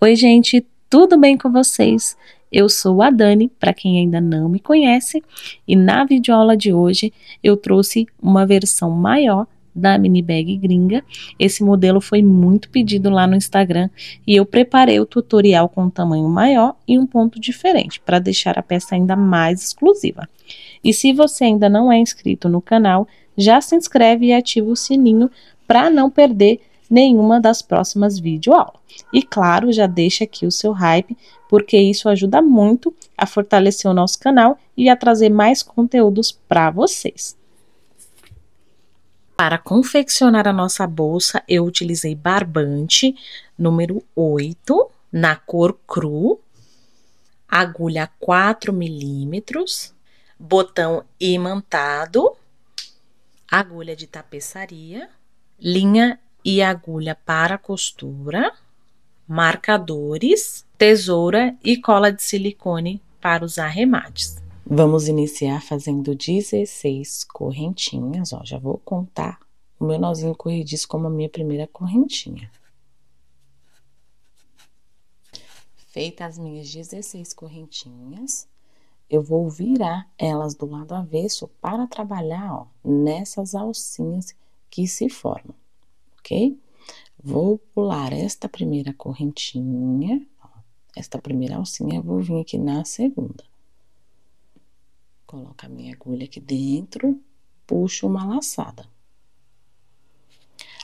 Oi, gente, tudo bem com vocês? Eu sou a Dani, para quem ainda não me conhece, e na videoaula de hoje eu trouxe uma versão maior da mini bag gringa. Esse modelo foi muito pedido lá no Instagram e eu preparei o tutorial com um tamanho maior e um ponto diferente, para deixar a peça ainda mais exclusiva. E se você ainda não é inscrito no canal, já se inscreve e ativa o sininho para não perder nenhuma das próximas videoaulas. E claro, já deixa aqui o seu hype, porque isso ajuda muito a fortalecer o nosso canal e a trazer mais conteúdos para vocês. Para confeccionar a nossa bolsa, eu utilizei barbante número 8, na cor cru, agulha 4 milímetros, botão imantado, agulha de tapeçaria, linha e agulha para costura, marcadores, tesoura e cola de silicone para os arremates. Vamos iniciar fazendo 16 correntinhas, ó, já vou contar o meu nozinho corrediço como a minha primeira correntinha. Feitas as minhas 16 correntinhas, eu vou virar elas do lado avesso para trabalhar, ó, nessas alcinhas que se formam, ok? Vou pular esta primeira correntinha, ó, esta primeira alcinha, vou vir aqui na segunda. Coloco a minha agulha aqui dentro, puxo uma laçada.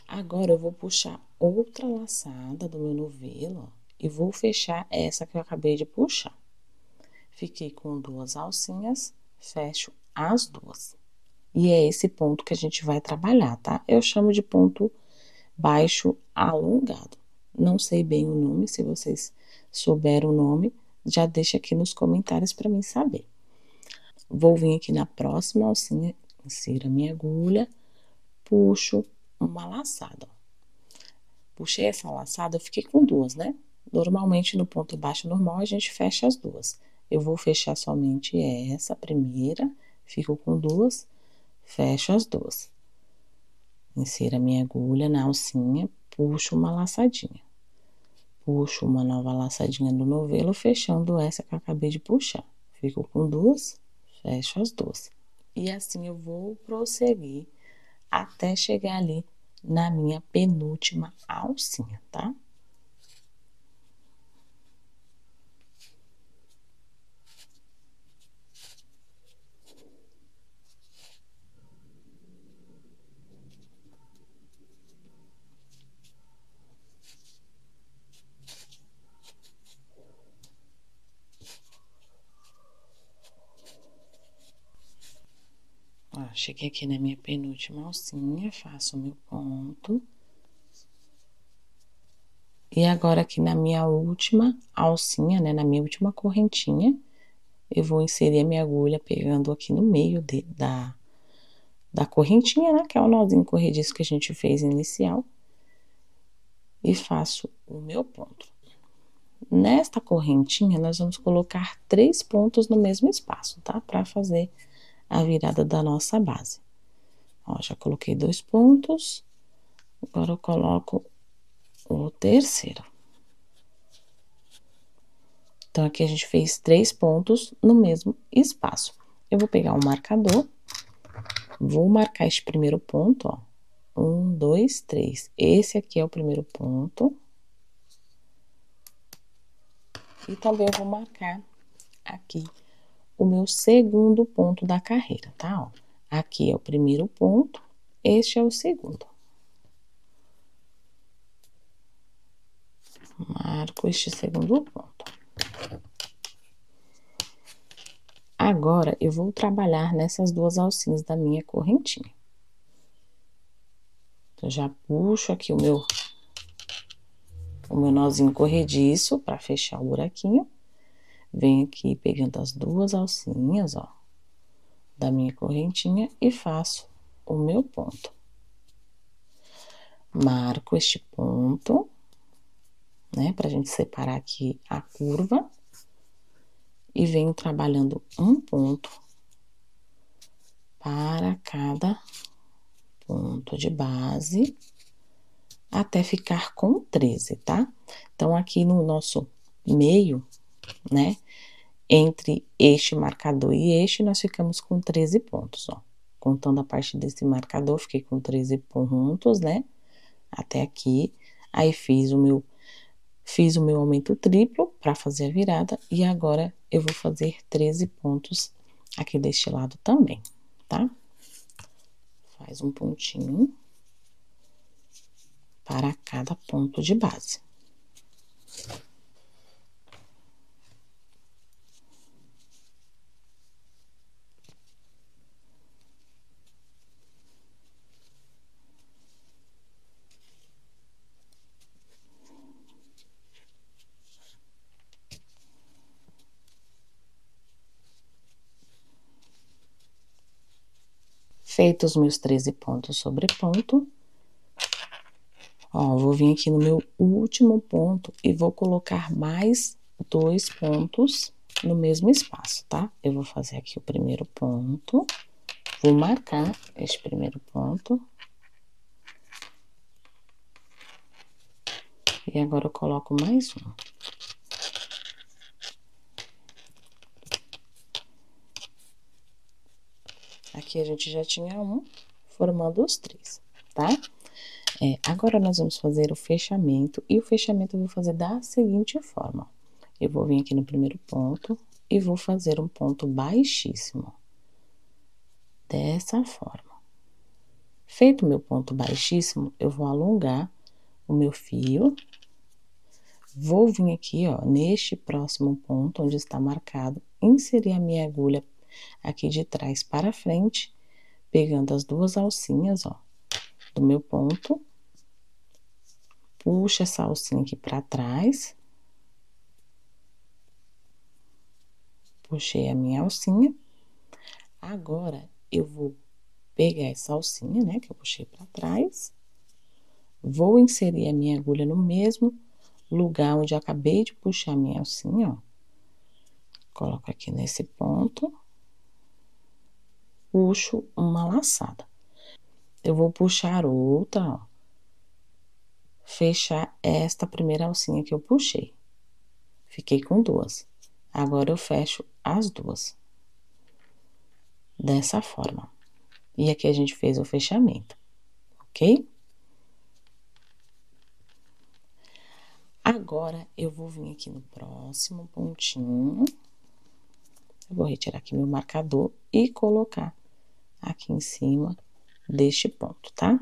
Agora, eu vou puxar outra laçada do meu novelo, ó, e vou fechar essa que eu acabei de puxar. Fiquei com duas alcinhas, fecho as duas. E é esse ponto que a gente vai trabalhar, tá? Eu chamo de ponto baixo alongado. Não sei bem o nome, se vocês souberam o nome, já deixa aqui nos comentários para mim saber. Vou vir aqui na próxima alcinha, insiro a minha agulha, puxo uma laçada. Puxei essa laçada, eu fiquei com duas, né? Normalmente, no ponto baixo normal, a gente fecha as duas. Eu vou fechar somente essa primeira, fico com duas, fecho as duas. Insiro a minha agulha na alcinha, puxo uma laçadinha. Puxo uma nova laçadinha no novelo, fechando essa que eu acabei de puxar. Fico com duas, fecho as duas. E assim eu vou prosseguir até chegar ali na minha penúltima alcinha, tá? Ó, cheguei aqui na minha penúltima alcinha, faço o meu ponto. E agora, aqui na minha última alcinha, né, na minha última correntinha, eu vou inserir a minha agulha pegando aqui no meio da correntinha, né, que é o nozinho corrediço que a gente fez inicial. E faço o meu ponto. Nesta correntinha, nós vamos colocar 3 pontos no mesmo espaço, tá? Pra fazer a virada da nossa base. Ó, já coloquei 2 pontos, agora eu coloco o terceiro. Então, aqui a gente fez 3 pontos no mesmo espaço. Eu vou pegar um marcador, vou marcar este primeiro ponto, ó. 1, 2, 3. Esse aqui é o primeiro ponto. E também eu vou marcar aqui o meu segundo ponto da carreira, tá? Ó, aqui é o primeiro ponto, este é o segundo. Marco este segundo ponto. Agora, eu vou trabalhar nessas duas alcinhas da minha correntinha. Então, já puxo aqui o meu nozinho corrediço para fechar o buraquinho. Venho aqui pegando as duas alcinhas, ó, da minha correntinha e faço o meu ponto. Marco este ponto, né, pra gente separar aqui a curva. E venho trabalhando um ponto para cada ponto de base até ficar com 13, tá? Então, aqui no nosso meio, né, entre este marcador e este, nós ficamos com 13 pontos, ó. Contando a parte desse marcador, fiquei com 13 pontos, né, até aqui. Aí, fiz o meu aumento triplo para fazer a virada, e agora eu vou fazer 13 pontos aqui deste lado também, tá? Faz um pontinho para cada ponto de base. Feitos os meus 13 pontos sobre ponto, ó, vou vir aqui no meu último ponto e vou colocar mais 2 pontos no mesmo espaço, tá? Eu vou fazer aqui o primeiro ponto, vou marcar este primeiro ponto. E agora eu coloco mais um. Aqui a gente já tinha um, formando os 3, tá? Agora nós vamos fazer o fechamento, e o fechamento eu vou fazer da seguinte forma. Eu vou vir aqui no primeiro ponto e vou fazer um ponto baixíssimo. Dessa forma. Feito o meu ponto baixíssimo, eu vou alongar o meu fio. Vou vir aqui, ó, neste próximo ponto, onde está marcado, inserir a minha agulha aqui de trás para frente, pegando as 2 alcinhas, ó, do meu ponto. Puxa essa alcinha aqui para trás. Puxei a minha alcinha. Agora, eu vou pegar essa alcinha, né, que eu puxei para trás. Vou inserir a minha agulha no mesmo lugar onde eu acabei de puxar a minha alcinha, ó. Coloco aqui nesse ponto. Puxo uma laçada. Eu vou puxar outra, ó. Fechar esta primeira alcinha que eu puxei. Fiquei com 2. Agora, eu fecho as 2. Dessa forma. E aqui a gente fez o fechamento, ok? Agora, eu vou vir aqui no próximo pontinho. Eu vou retirar aqui meu marcador e colocar aqui em cima deste ponto, tá?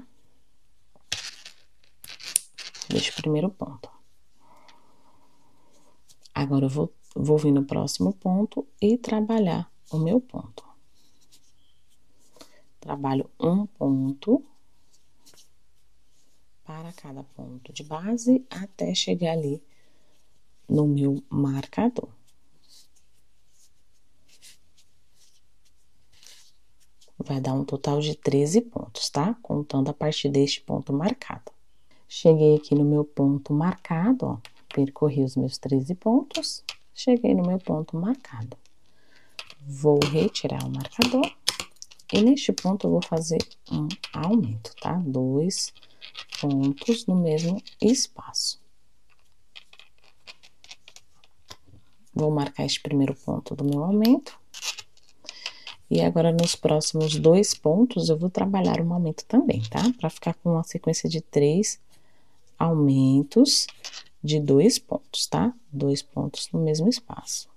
Deste primeiro ponto. Agora, eu vou vir no próximo ponto e trabalhar o meu ponto. Trabalho um ponto para cada ponto de base, até chegar ali no meu marcador. Vai dar um total de 13 pontos, tá? Contando a partir deste ponto marcado. Cheguei aqui no meu ponto marcado, ó. Percorri os meus 13 pontos. Cheguei no meu ponto marcado. Vou retirar o marcador. E neste ponto eu vou fazer um aumento, tá? 2 pontos no mesmo espaço. Vou marcar este primeiro ponto do meu aumento. E agora, nos próximos 2 pontos, eu vou trabalhar um aumento também, tá? Para ficar com uma sequência de 3 aumentos de 2 pontos, tá? 2 pontos no mesmo espaço.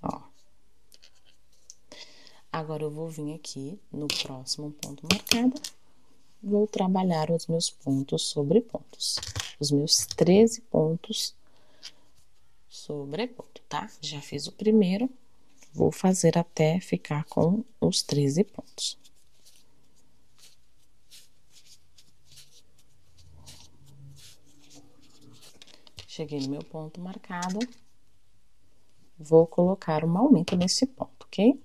Ó. Agora, eu vou vir aqui no próximo ponto marcado. Vou trabalhar os meus pontos sobre pontos. Os meus 13 pontos sobre ponto, tá? Já fiz o primeiro. Vou fazer até ficar com os 13 pontos. Cheguei no meu ponto marcado. Vou colocar um aumento nesse ponto, ok?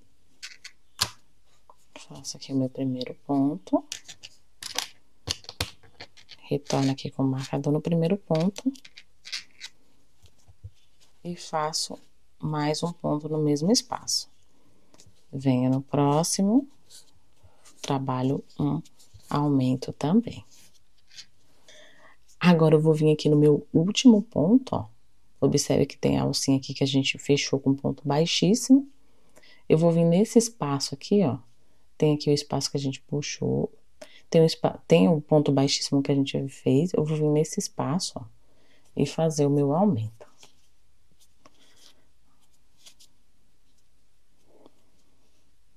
Faço aqui o meu primeiro ponto. Retorno aqui com o marcador no primeiro ponto. E faço mais um ponto no mesmo espaço. Venho no próximo. trabalho um aumento também. Agora, eu vou vir aqui no meu último ponto, ó. Observe que tem a alcinha aqui que a gente fechou com ponto baixíssimo. Eu vou vir nesse espaço aqui, ó. Tem aqui o espaço que a gente puxou. Tem o ponto baixíssimo que a gente fez. Eu vou vir nesse espaço, ó, e fazer o meu aumento.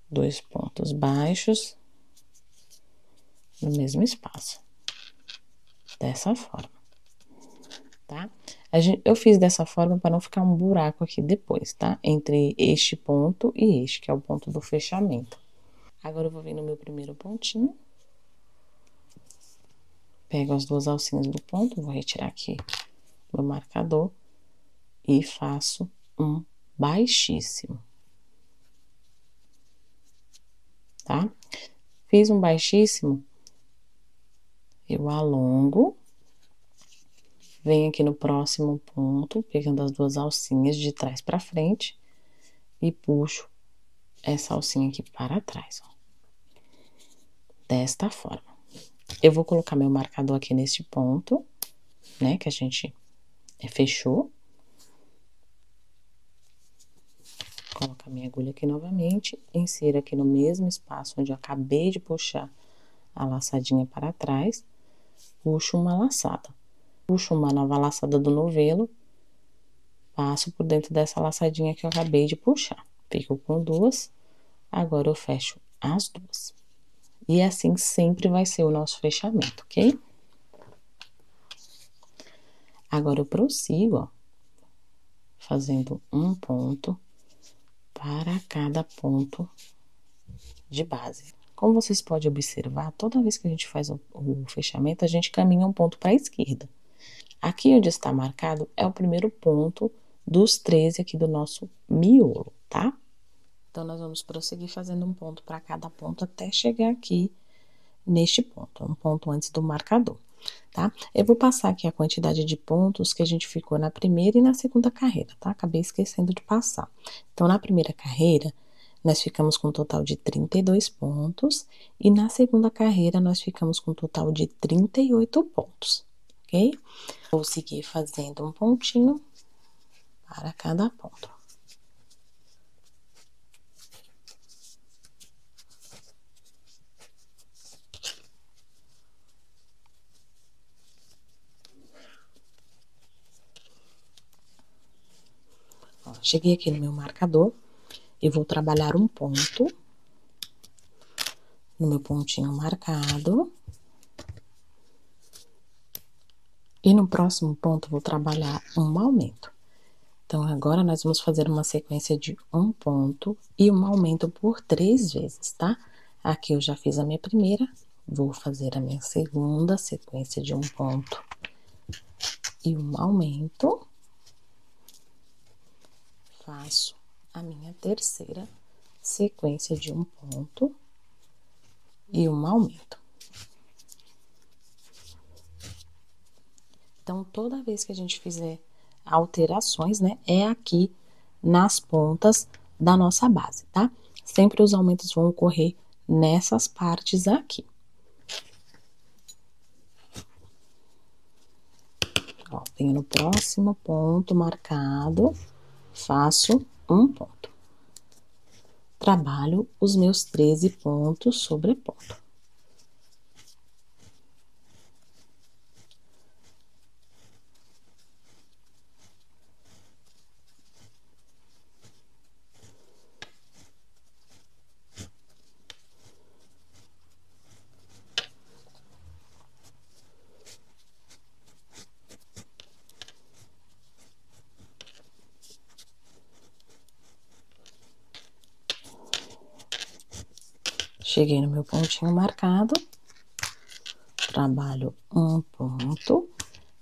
Dois pontos baixos no mesmo espaço. Dessa forma, tá? Eu fiz dessa forma para não ficar um buraco aqui depois, tá? Entre este ponto e este, que é o ponto do fechamento. Agora, eu vou vir no meu primeiro pontinho. Pego as duas alcinhas do ponto, vou retirar aqui meu marcador e faço um baixíssimo. Tá? Fiz um baixíssimo, eu alongo, venho aqui no próximo ponto, pegando as duas alcinhas de trás para frente e puxo essa alcinha aqui para trás, ó. Desta forma. Eu vou colocar meu marcador aqui neste ponto, né, que a gente fechou. Coloco a minha agulha aqui novamente, insiro aqui no mesmo espaço onde eu acabei de puxar a laçadinha para trás, puxo uma laçada. Puxo uma nova laçada do novelo, passo por dentro dessa laçadinha que eu acabei de puxar. Fico com duas, agora eu fecho as duas. E assim sempre vai ser o nosso fechamento, ok? Agora eu prossigo, ó, fazendo um ponto para cada ponto de base. Como vocês podem observar, toda vez que a gente faz o fechamento, a gente caminha um ponto para a esquerda. Aqui onde está marcado é o primeiro ponto dos 13 aqui do nosso miolo, tá? Então, nós vamos prosseguir fazendo um ponto para cada ponto até chegar aqui neste ponto, um ponto antes do marcador, tá? Eu vou passar aqui a quantidade de pontos que a gente ficou na primeira e na segunda carreira, tá? Acabei esquecendo de passar. Então, na primeira carreira, nós ficamos com um total de 32 pontos e na segunda carreira nós ficamos com um total de 38 pontos, ok? Vou seguir fazendo um pontinho para cada ponto. Ó, cheguei aqui no meu marcador e vou trabalhar um ponto no meu pontinho marcado. E no próximo ponto, vou trabalhar um aumento. Então, agora nós vamos fazer uma sequência de um ponto e um aumento por 3 vezes, tá? Aqui eu já fiz a minha primeira, vou fazer a minha segunda sequência de um ponto e um aumento. Faço a minha terceira sequência de um ponto e um aumento. Então, toda vez que a gente fizer alterações, né, é aqui nas pontas da nossa base, tá? Sempre os aumentos vão ocorrer nessas partes aqui. Ó, venho no próximo ponto marcado, faço um ponto. Trabalho os meus 13 pontos sobrepondo. Cheguei no meu pontinho marcado, trabalho um ponto,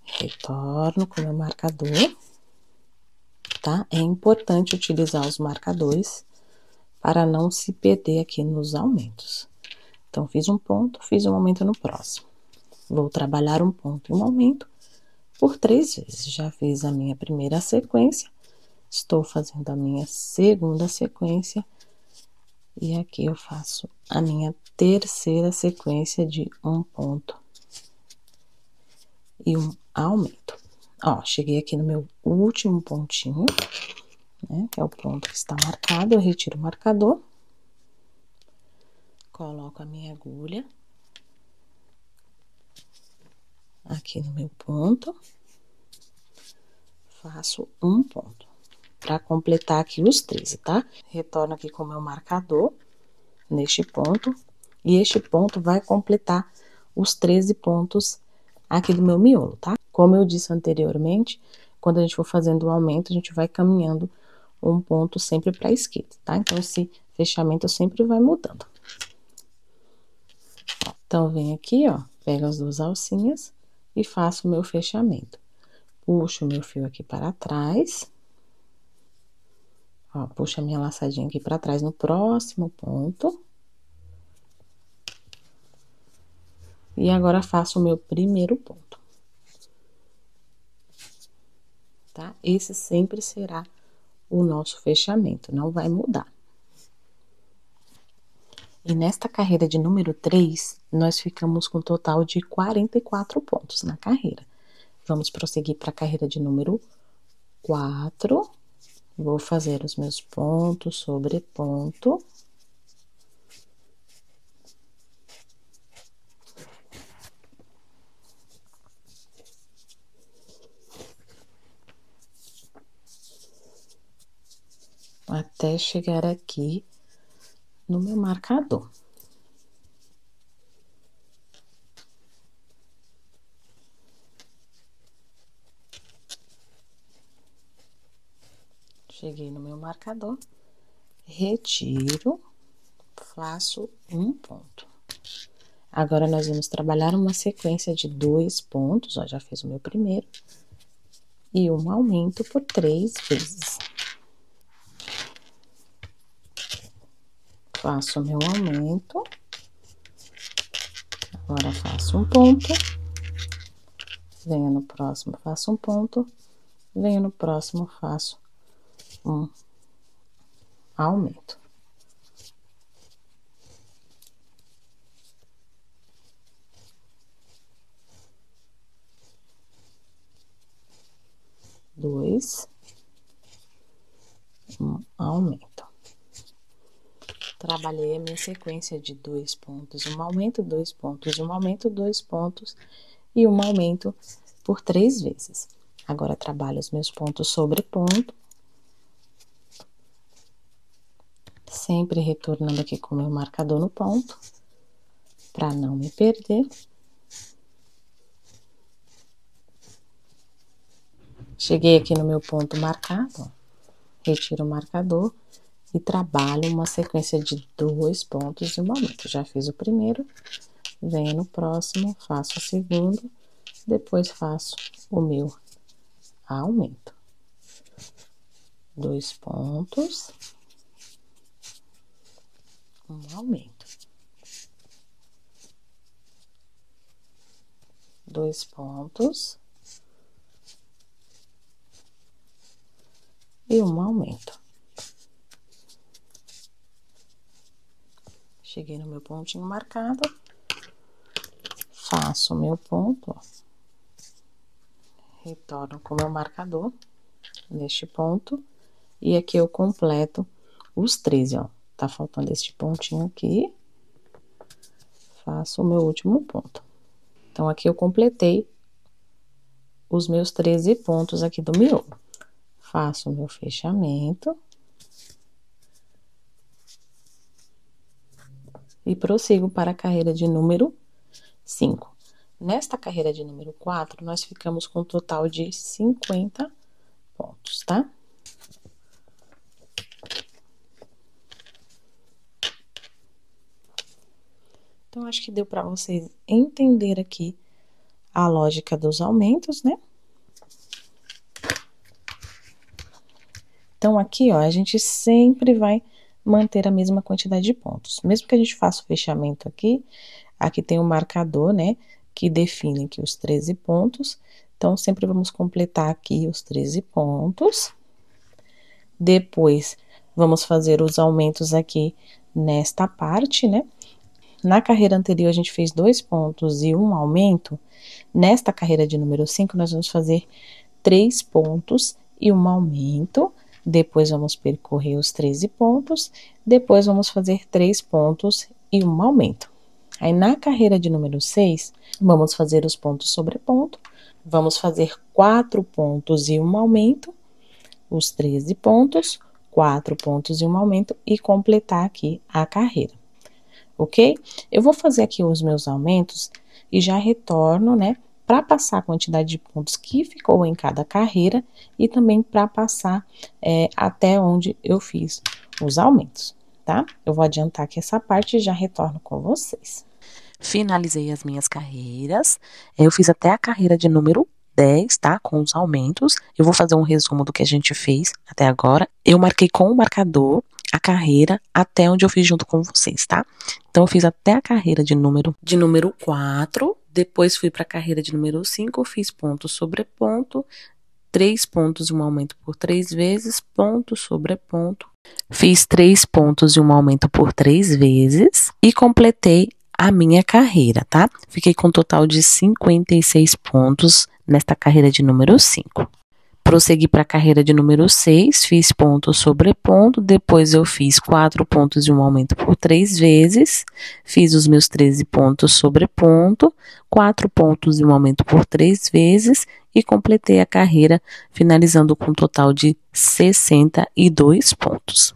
retorno com o meu marcador, tá? É importante utilizar os marcadores para não se perder aqui nos aumentos. Então, fiz um ponto, fiz um aumento no próximo. Vou trabalhar um ponto e um aumento por 3 vezes. Já fiz a minha primeira sequência, estou fazendo a minha segunda sequência E aqui eu faço a minha terceira sequência de um ponto e um aumento. Ó, cheguei aqui no meu último pontinho, né, que é o ponto que está marcado, eu retiro o marcador, coloco a minha agulha aqui no meu ponto, faço um ponto, para completar aqui os 13, tá? Retorno aqui com o meu marcador, neste ponto, e este ponto vai completar os 13 pontos aqui do meu miolo, tá? Como eu disse anteriormente, quando a gente for fazendo o aumento, a gente vai caminhando um ponto sempre para a esquerda, tá? Então, esse fechamento sempre vai mudando. Então, venho aqui, ó, pego as duas alcinhas e faço o meu fechamento. Puxo o meu fio aqui para trás. Ó, puxo a minha laçadinha aqui para trás no próximo ponto. E agora, faço o meu primeiro ponto. Tá? Esse sempre será o nosso fechamento, não vai mudar. E nesta carreira de número 3, nós ficamos com um total de 44 pontos na carreira. Vamos prosseguir para a carreira de número 4. Vou fazer os meus pontos sobre ponto. Até chegar aqui no meu marcador. Cheguei no meu marcador, retiro, faço um ponto. Agora, nós vamos trabalhar uma sequência de 2 pontos, ó, já fiz o meu primeiro, e um aumento por 3 vezes. Faço o meu aumento, agora faço um ponto, venho no próximo, faço um ponto, venho no próximo, faço um aumento. Dois, um aumento. Trabalhei a minha sequência de 2 pontos, um aumento, 2 pontos, um aumento, 2 pontos e um aumento por 3 vezes. Agora, trabalho os meus pontos sobre ponto, sempre retornando aqui com o meu marcador no ponto, para não me perder. Cheguei aqui no meu ponto marcado, ó, retiro o marcador e trabalho uma sequência de 2 pontos e um aumento. Já fiz o primeiro, venho no próximo, faço o segundo, depois faço o meu aumento. 2 pontos, um aumento. 2 pontos e um aumento. Cheguei no meu pontinho marcado, faço o meu ponto, ó, retorno com o meu marcador neste ponto, e aqui eu completo os 13, ó. Tá faltando este pontinho aqui, faço o meu último ponto. Então, aqui eu completei os meus 13 pontos aqui do miolo. Faço o meu fechamento. E prossigo para a carreira de número 5. Nesta carreira de número 4, nós ficamos com um total de 50 pontos, tá? Então, acho que deu para vocês entender aqui a lógica dos aumentos, né? Então, aqui, ó, a gente sempre vai manter a mesma quantidade de pontos. Mesmo que a gente faça o fechamento aqui, aqui tem um marcador, né, que define aqui os 13 pontos. Então, sempre vamos completar aqui os 13 pontos. Depois, vamos fazer os aumentos aqui nesta parte, né? Na carreira anterior, a gente fez 2 pontos e 1 aumento. Nesta carreira de número 5, nós vamos fazer 3 pontos e 1 aumento. Depois, vamos percorrer os 13 pontos. Depois, vamos fazer 3 pontos e 1 aumento. Aí, na carreira de número 6, vamos fazer os pontos sobre ponto. Vamos fazer 4 pontos e 1 aumento. Os 13 pontos, 4 pontos e 1 aumento. E completar aqui a carreira. Ok? Eu vou fazer aqui os meus aumentos e já retorno, né? Para passar a quantidade de pontos que ficou em cada carreira e também para passar até onde eu fiz os aumentos, tá? Eu vou adiantar aqui essa parte e já retorno com vocês. Finalizei as minhas carreiras, eu fiz até a carreira de número 10, tá? Com os aumentos. Eu vou fazer um resumo do que a gente fez até agora. Eu marquei com o marcador a carreira até onde eu fiz junto com vocês, tá? Então, eu fiz até a carreira de número 4, depois fui para a carreira de número 5, fiz ponto sobre ponto, 3 pontos e 1 aumento por 3 vezes, ponto sobre ponto. Fiz 3 pontos e 1 aumento por 3 vezes e completei a minha carreira, tá? Fiquei com um total de 56 pontos nesta carreira de número 5. Prossegui para a carreira de número 6, fiz ponto sobre ponto, depois eu fiz 4 pontos e 1 aumento por 3 vezes, fiz os meus 13 pontos sobre ponto, 4 pontos e 1 aumento por 3 vezes e completei a carreira, finalizando com um total de 62 pontos.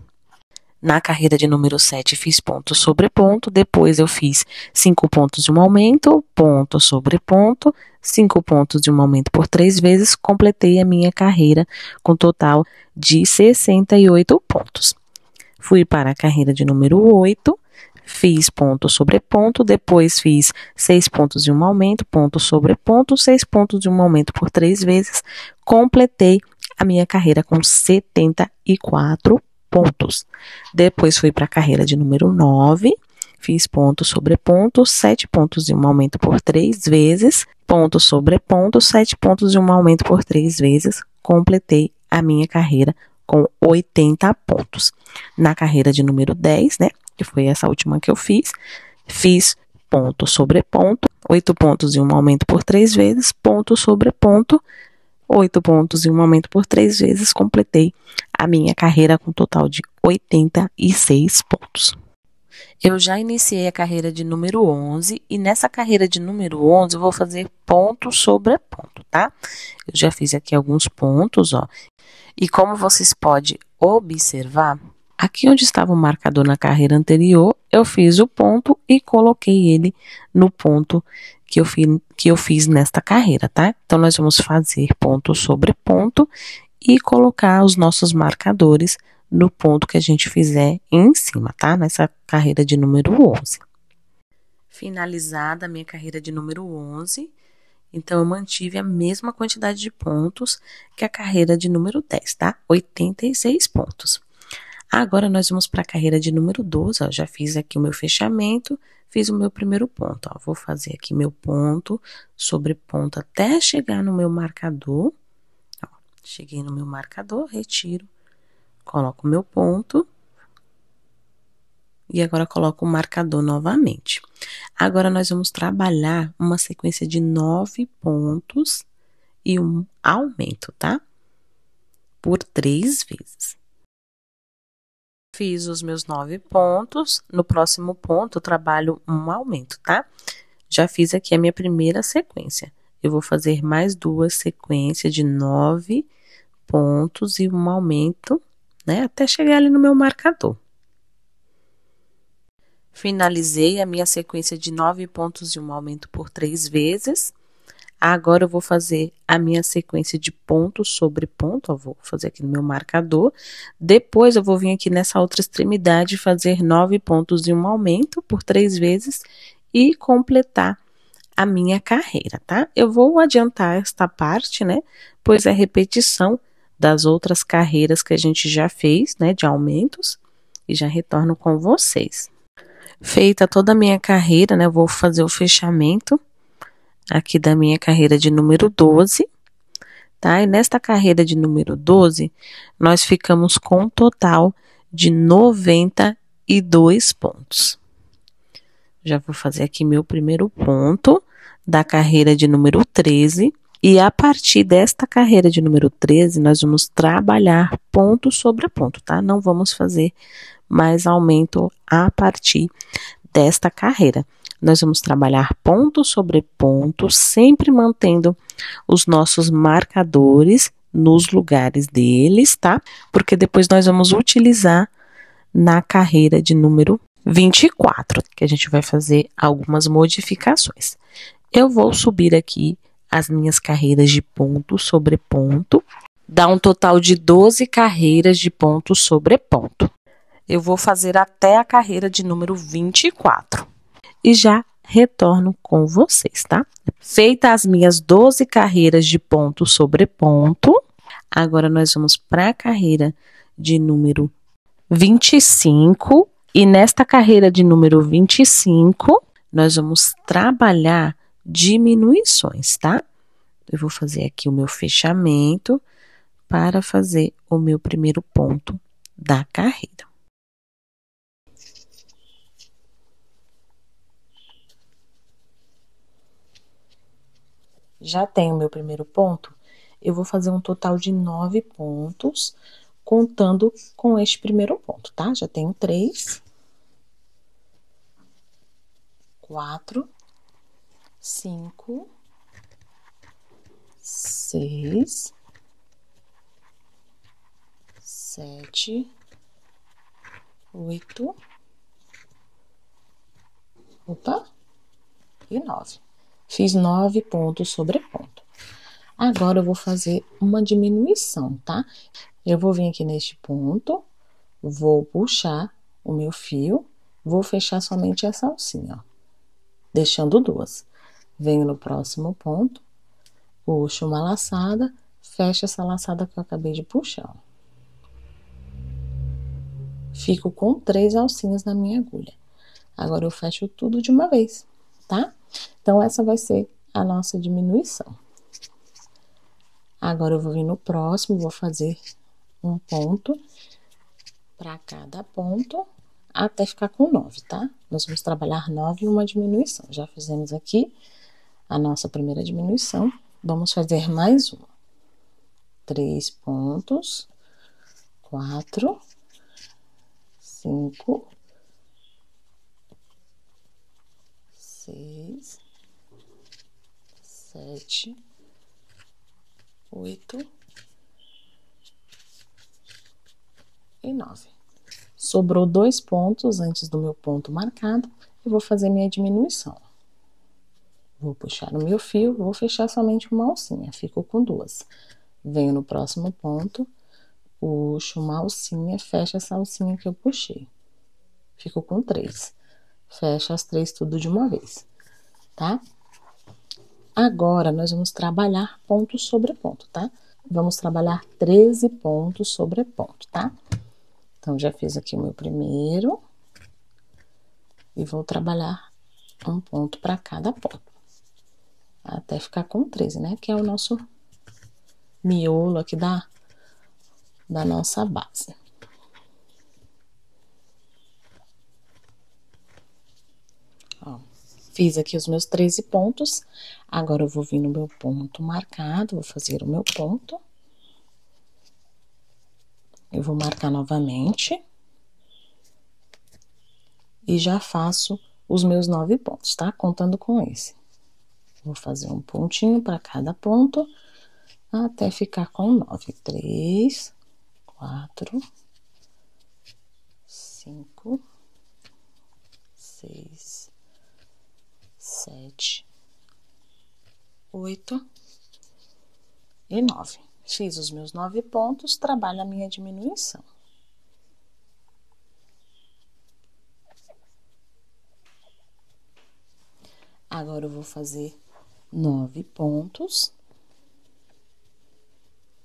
Na carreira de número 7, fiz ponto sobre ponto, depois eu fiz 5 pontos e 1 aumento, ponto sobre ponto, 5 pontos e 1 aumento por 3 vezes, completei a minha carreira com total de 68 pontos. Fui para a carreira de número 8, fiz ponto sobre ponto, depois fiz 6 pontos e 1 aumento, ponto sobre ponto, 6 pontos e 1 aumento por 3 vezes, completei a minha carreira com 74 pontos. Depois fui para a carreira de número 9, fiz ponto sobre ponto, 7 pontos e 1 aumento por 3 vezes, ponto sobre ponto, 7 pontos e 1 aumento por 3 vezes, completei a minha carreira com 80 pontos. Na carreira de número 10, né, que foi essa última que eu fiz ponto sobre ponto, 8 pontos e 1 aumento por 3 vezes, ponto sobre ponto, 8 pontos e 1 aumento por 3 vezes, completei a minha carreira com um total de 86 pontos. Eu já iniciei a carreira de número 11 e nessa carreira de número 11 eu vou fazer ponto sobre ponto, tá? Eu já fiz aqui alguns pontos, ó. E como vocês podem observar, aqui onde estava o marcador na carreira anterior, eu fiz o ponto e coloquei ele no ponto que eu fiz nesta carreira, tá? Então, nós vamos fazer ponto sobre ponto e colocar os nossos marcadores no ponto que a gente fizer em cima, tá? Nessa carreira de número 11. Finalizada a minha carreira de número 11, então eu mantive a mesma quantidade de pontos que a carreira de número 10, tá? 86 pontos. Agora, nós vamos para a carreira de número 12, ó, já fiz aqui o meu fechamento, fiz o meu primeiro ponto, ó, vou fazer aqui meu ponto sobre ponto até chegar no meu marcador, ó, cheguei no meu marcador, retiro, coloco o meu ponto, e agora coloco o marcador novamente. Agora, nós vamos trabalhar uma sequência de 9 pontos e um aumento, tá? Por 3 vezes. Fiz os meus 9 pontos, no próximo ponto eu trabalho um aumento, tá? Já fiz aqui a minha primeira sequência. Eu vou fazer mais 2 sequências de 9 pontos e um aumento, né? Até chegar ali no meu marcador. Finalizei a minha sequência de 9 pontos e um aumento por 3 vezes. Agora, eu vou fazer a minha sequência de ponto sobre ponto, ó, vou fazer aqui no meu marcador. Depois, eu vou vir aqui nessa outra extremidade e fazer 9 pontos e um aumento por 3 vezes e completar a minha carreira, tá? Eu vou adiantar esta parte, né? Pois é repetição das outras carreiras que a gente já fez, né? De aumentos, e já retorno com vocês. Feita toda a minha carreira, né? Eu vou fazer o fechamento aqui da minha carreira de número 12, tá? E nesta carreira de número 12, nós ficamos com um total de 91 e 2 pontos. Já vou fazer aqui meu primeiro ponto da carreira de número 13. E a partir desta carreira de número 13, nós vamos trabalhar ponto sobre ponto, tá? Não vamos fazer mais aumento a partir desta carreira. Nós vamos trabalhar ponto sobre ponto, sempre mantendo os nossos marcadores nos lugares deles, tá? Porque depois nós vamos utilizar na carreira de número 24, que a gente vai fazer algumas modificações. Eu vou subir aqui as minhas carreiras de ponto sobre ponto, dá um total de 12 carreiras de ponto sobre ponto. Eu vou fazer até a carreira de número 24 e já retorno com vocês, tá? Feita as minhas 12 carreiras de ponto sobre ponto, agora nós vamos para a carreira de número 25 e nesta carreira de número 25, nós vamos trabalhar diminuições, tá? Eu vou fazer aqui o meu fechamento para fazer o meu primeiro ponto da carreira. Já tenho meu primeiro ponto, eu vou fazer um total de 9 pontos, contando com este primeiro ponto, tá? Já tenho 3, 4, 5, 6, 7, 8, e 9. Fiz 9 pontos sobre ponto. Agora, eu vou fazer uma diminuição, tá? Eu vou vir aqui neste ponto, vou puxar o meu fio, vou fechar somente essa alcinha, ó, deixando 2. Venho no próximo ponto, puxo uma laçada, fecho essa laçada que eu acabei de puxar, ó. Fico com 3 alcinhas na minha agulha. Agora, eu fecho tudo de uma vez, tá? Então, essa vai ser a nossa diminuição. Agora, eu vou vir no próximo, vou fazer um ponto para cada ponto, até ficar com 9, tá? Nós vamos trabalhar 9 e uma diminuição. Já fizemos aqui a nossa primeira diminuição. Vamos fazer mais uma. 3 pontos, 4, 5, 6, 7, 8 e 9. Sobrou 2 pontos antes do meu ponto marcado, eu vou fazer minha diminuição. Vou puxar o meu fio, vou fechar somente uma alcinha, fico com 2. Venho no próximo ponto, puxo uma alcinha, fecho essa alcinha que eu puxei. Fico com 3. Fecho as 3 tudo de uma vez, tá? Agora, nós vamos trabalhar ponto sobre ponto, tá? Vamos trabalhar 13 pontos sobre ponto, tá? Então, já fiz aqui o meu primeiro. E vou trabalhar um ponto para cada ponto. Até ficar com 13, né? Que é o nosso miolo aqui da nossa base. Ó, fiz aqui os meus 13 pontos. Agora, eu vou vir no meu ponto marcado, vou fazer o meu ponto. Eu vou marcar novamente. E já faço os meus 9 pontos, tá? Contando com esse. Vou fazer um pontinho para cada ponto, até ficar com 9. 3, 4, 5, 6, 7, 8 e 9. Fiz os meus 9 pontos, trabalho a minha diminuição. Agora, eu vou fazer 9 pontos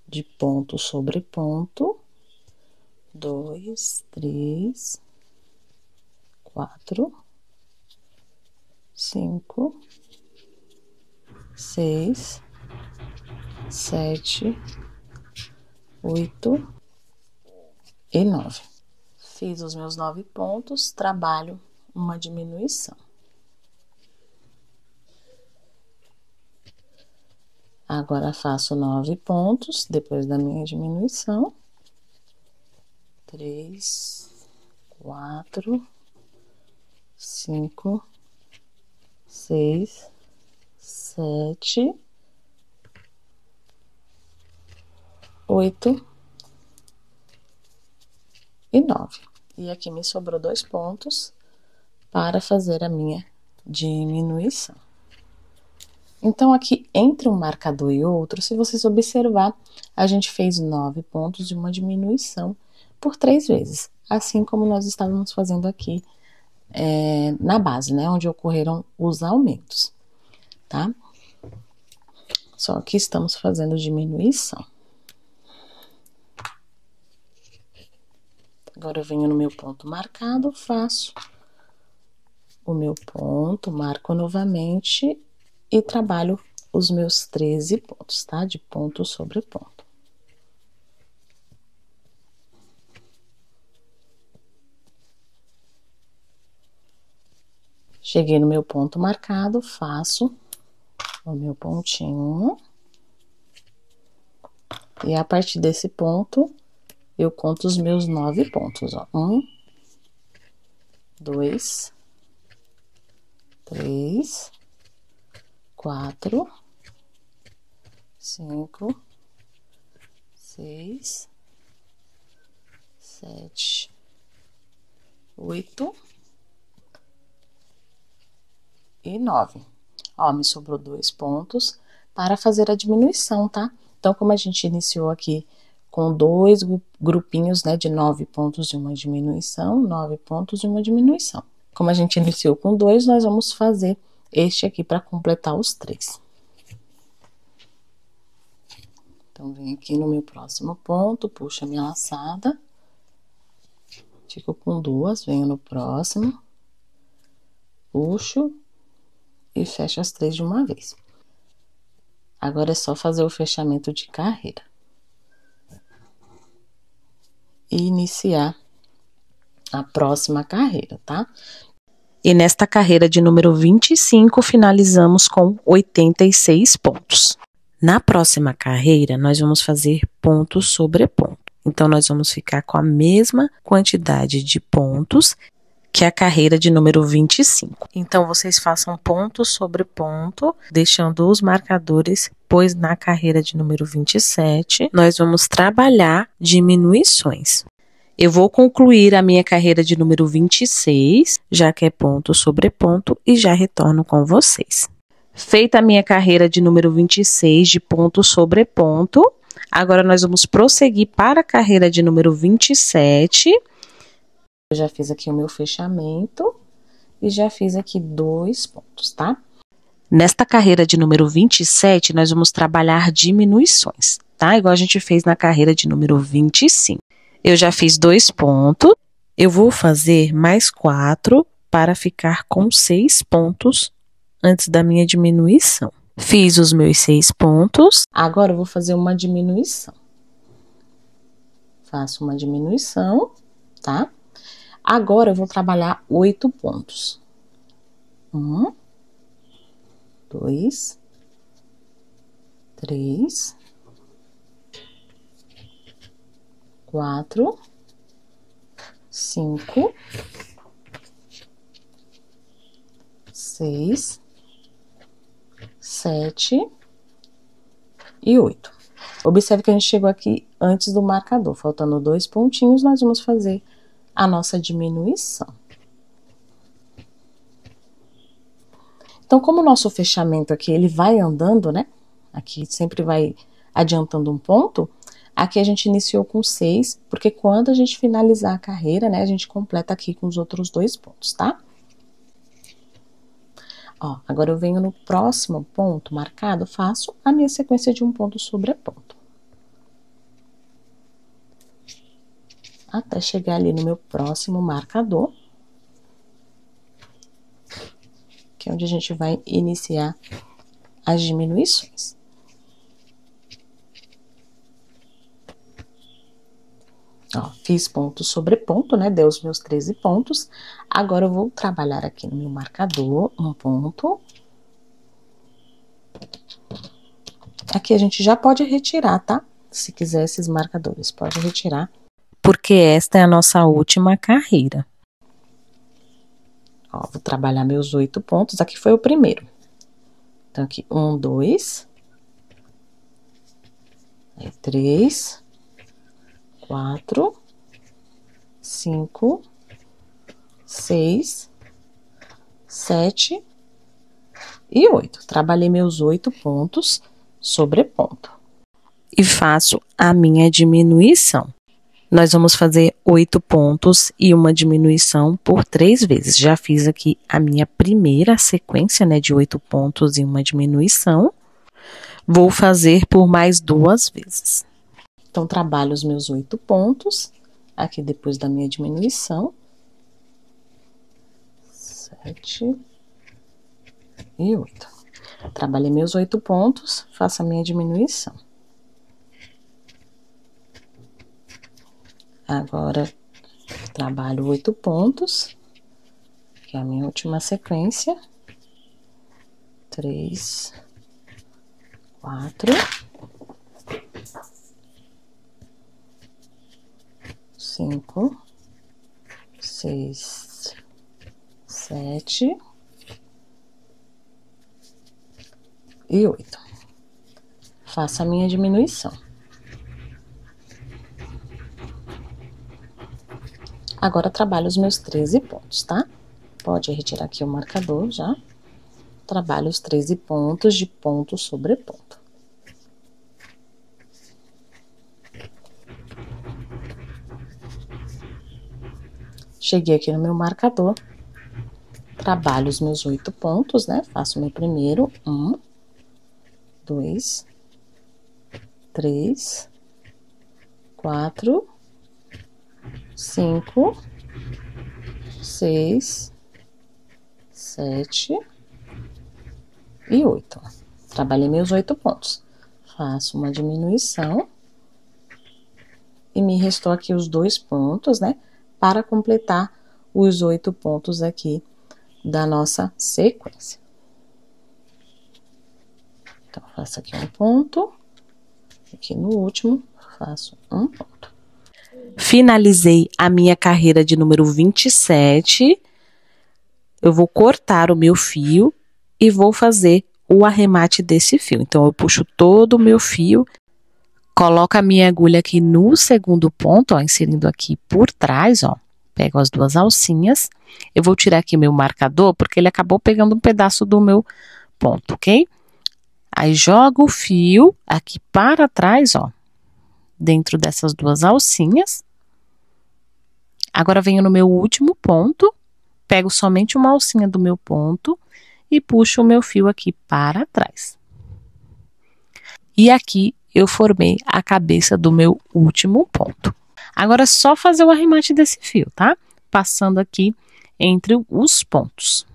de ponto sobre ponto. 2, 3, 4, 5, 6, 7, 8 e 9. Fiz os meus 9 pontos, trabalho uma diminuição. Agora, faço 9 pontos, depois da minha diminuição. 3, 4, 5, 6, 7, 8 e 9. E aqui me sobrou 2 pontos para fazer a minha diminuição. Então, aqui, entre um marcador e outro, se vocês observar, a gente fez 9 pontos de uma diminuição por 3 vezes. Assim como nós estávamos fazendo aqui na base, né? Onde ocorreram os aumentos, tá? Só que estamos fazendo diminuição. Agora, eu venho no meu ponto marcado, faço o meu ponto, marco novamente e trabalho os meus 13 pontos, tá? De ponto sobre ponto. Cheguei no meu ponto marcado, faço o meu pontinho. E a partir desse ponto, eu conto os meus 9 pontos, ó. 1, 2, 3, 4, 5, 6, 7, 8 e 9. Ó, me sobrou 2 pontos para fazer a diminuição, tá? Então, como a gente iniciou aqui com 2 grupinhos, né, de 9 pontos de uma diminuição, 9 pontos de uma diminuição. Como a gente iniciou com 2, nós vamos fazer este aqui para completar os 3. Então, venho aqui no meu próximo ponto, puxo a minha laçada, fico com 2, venho no próximo, puxo e fecho as 3 de uma vez. Agora é só fazer o fechamento de carreira. E iniciar a próxima carreira, tá? E nesta carreira de número 25, finalizamos com 86 pontos. Na próxima carreira, nós vamos fazer ponto sobre ponto. Então, nós vamos ficar com a mesma quantidade de pontos que a carreira de número 25. Então, vocês façam ponto sobre ponto, deixando os marcadores, pois na carreira de número 27, nós vamos trabalhar diminuições. Eu vou concluir a minha carreira de número 26, já que é ponto sobre ponto, e já retorno com vocês. Feita a minha carreira de número 26 de ponto sobre ponto, agora nós vamos prosseguir para a carreira de número 27. Eu já fiz aqui o meu fechamento e já fiz aqui 2 pontos, tá? Nesta carreira de número 27, nós vamos trabalhar diminuições, tá? Igual a gente fez na carreira de número 25. Eu já fiz 2 pontos, eu vou fazer mais 4 para ficar com 6 pontos antes da minha diminuição. Fiz os meus 6 pontos, agora eu vou fazer uma diminuição. Faço uma diminuição, tá? Agora eu vou trabalhar 8 pontos. 1, 2, 3, 4, 5, 6, 7 e 8. Observe que a gente chegou aqui antes do marcador, faltando 2 pontinhos, nós vamos fazer a nossa diminuição. Então, como o nosso fechamento aqui, ele vai andando, né? Aqui sempre vai adiantando um ponto. Aqui a gente iniciou com 6, porque quando a gente finalizar a carreira, né, a gente completa aqui com os outros 2 pontos, tá? Ó, agora eu venho no próximo ponto marcado, faço a minha sequência de um ponto sobre ponto. Até chegar ali no meu próximo marcador, que é onde a gente vai iniciar as diminuições. Ó, fiz ponto sobre ponto, né? Deu os meus 13 pontos. Agora, eu vou trabalhar aqui no meu marcador um ponto. Aqui a gente já pode retirar, tá? Se quiser esses marcadores, pode retirar. Porque esta é a nossa última carreira. Ó, vou trabalhar meus 8 pontos. Aqui foi o primeiro. Então, aqui, 1, 2. Aí, 3. 4. 5. 6. 7. E 8. Trabalhei meus 8 pontos sobre ponto. E faço a minha diminuição. Nós vamos fazer 8 pontos e uma diminuição por 3 vezes. Já fiz aqui a minha primeira sequência, né, de 8 pontos e uma diminuição. Vou fazer por mais 2 vezes. Então, trabalho os meus 8 pontos, aqui depois da minha diminuição. 7 e 8. Trabalhei meus 8 pontos, faço a minha diminuição. Agora, trabalho 8 pontos, que é a minha última sequência. 3, 4, 5, 6, 7 e 8. Faço a minha diminuição. Agora, trabalho os meus 13 pontos, tá? Pode retirar aqui o marcador já. Trabalho os 13 pontos de ponto sobre ponto. Cheguei aqui no meu marcador. Trabalho os meus 8 pontos, né? Faço o meu primeiro. 1, 2, 3, 4, 5, 6, 7 e 8. Trabalhei meus 8 pontos. Faço uma diminuição. E me restou aqui os 2 pontos, né? Para completar os 8 pontos aqui da nossa sequência. Então, faço aqui um ponto. Aqui no último, faço um ponto. Finalizei a minha carreira de número 27. Eu vou cortar o meu fio e vou fazer o arremate desse fio. Então, eu puxo todo o meu fio, coloco a minha agulha aqui no segundo ponto, ó, inserindo aqui por trás, ó. Pego as 2 alcinhas. Eu vou tirar aqui meu marcador, porque ele acabou pegando um pedaço do meu ponto, ok? Aí, jogo o fio aqui para trás, ó, dentro dessas 2 alcinhas. Agora, venho no meu último ponto, pego somente uma alcinha do meu ponto e puxo o meu fio aqui para trás. E aqui, eu formei a cabeça do meu último ponto. Agora, é só fazer o arremate desse fio, tá? Passando aqui entre os pontos.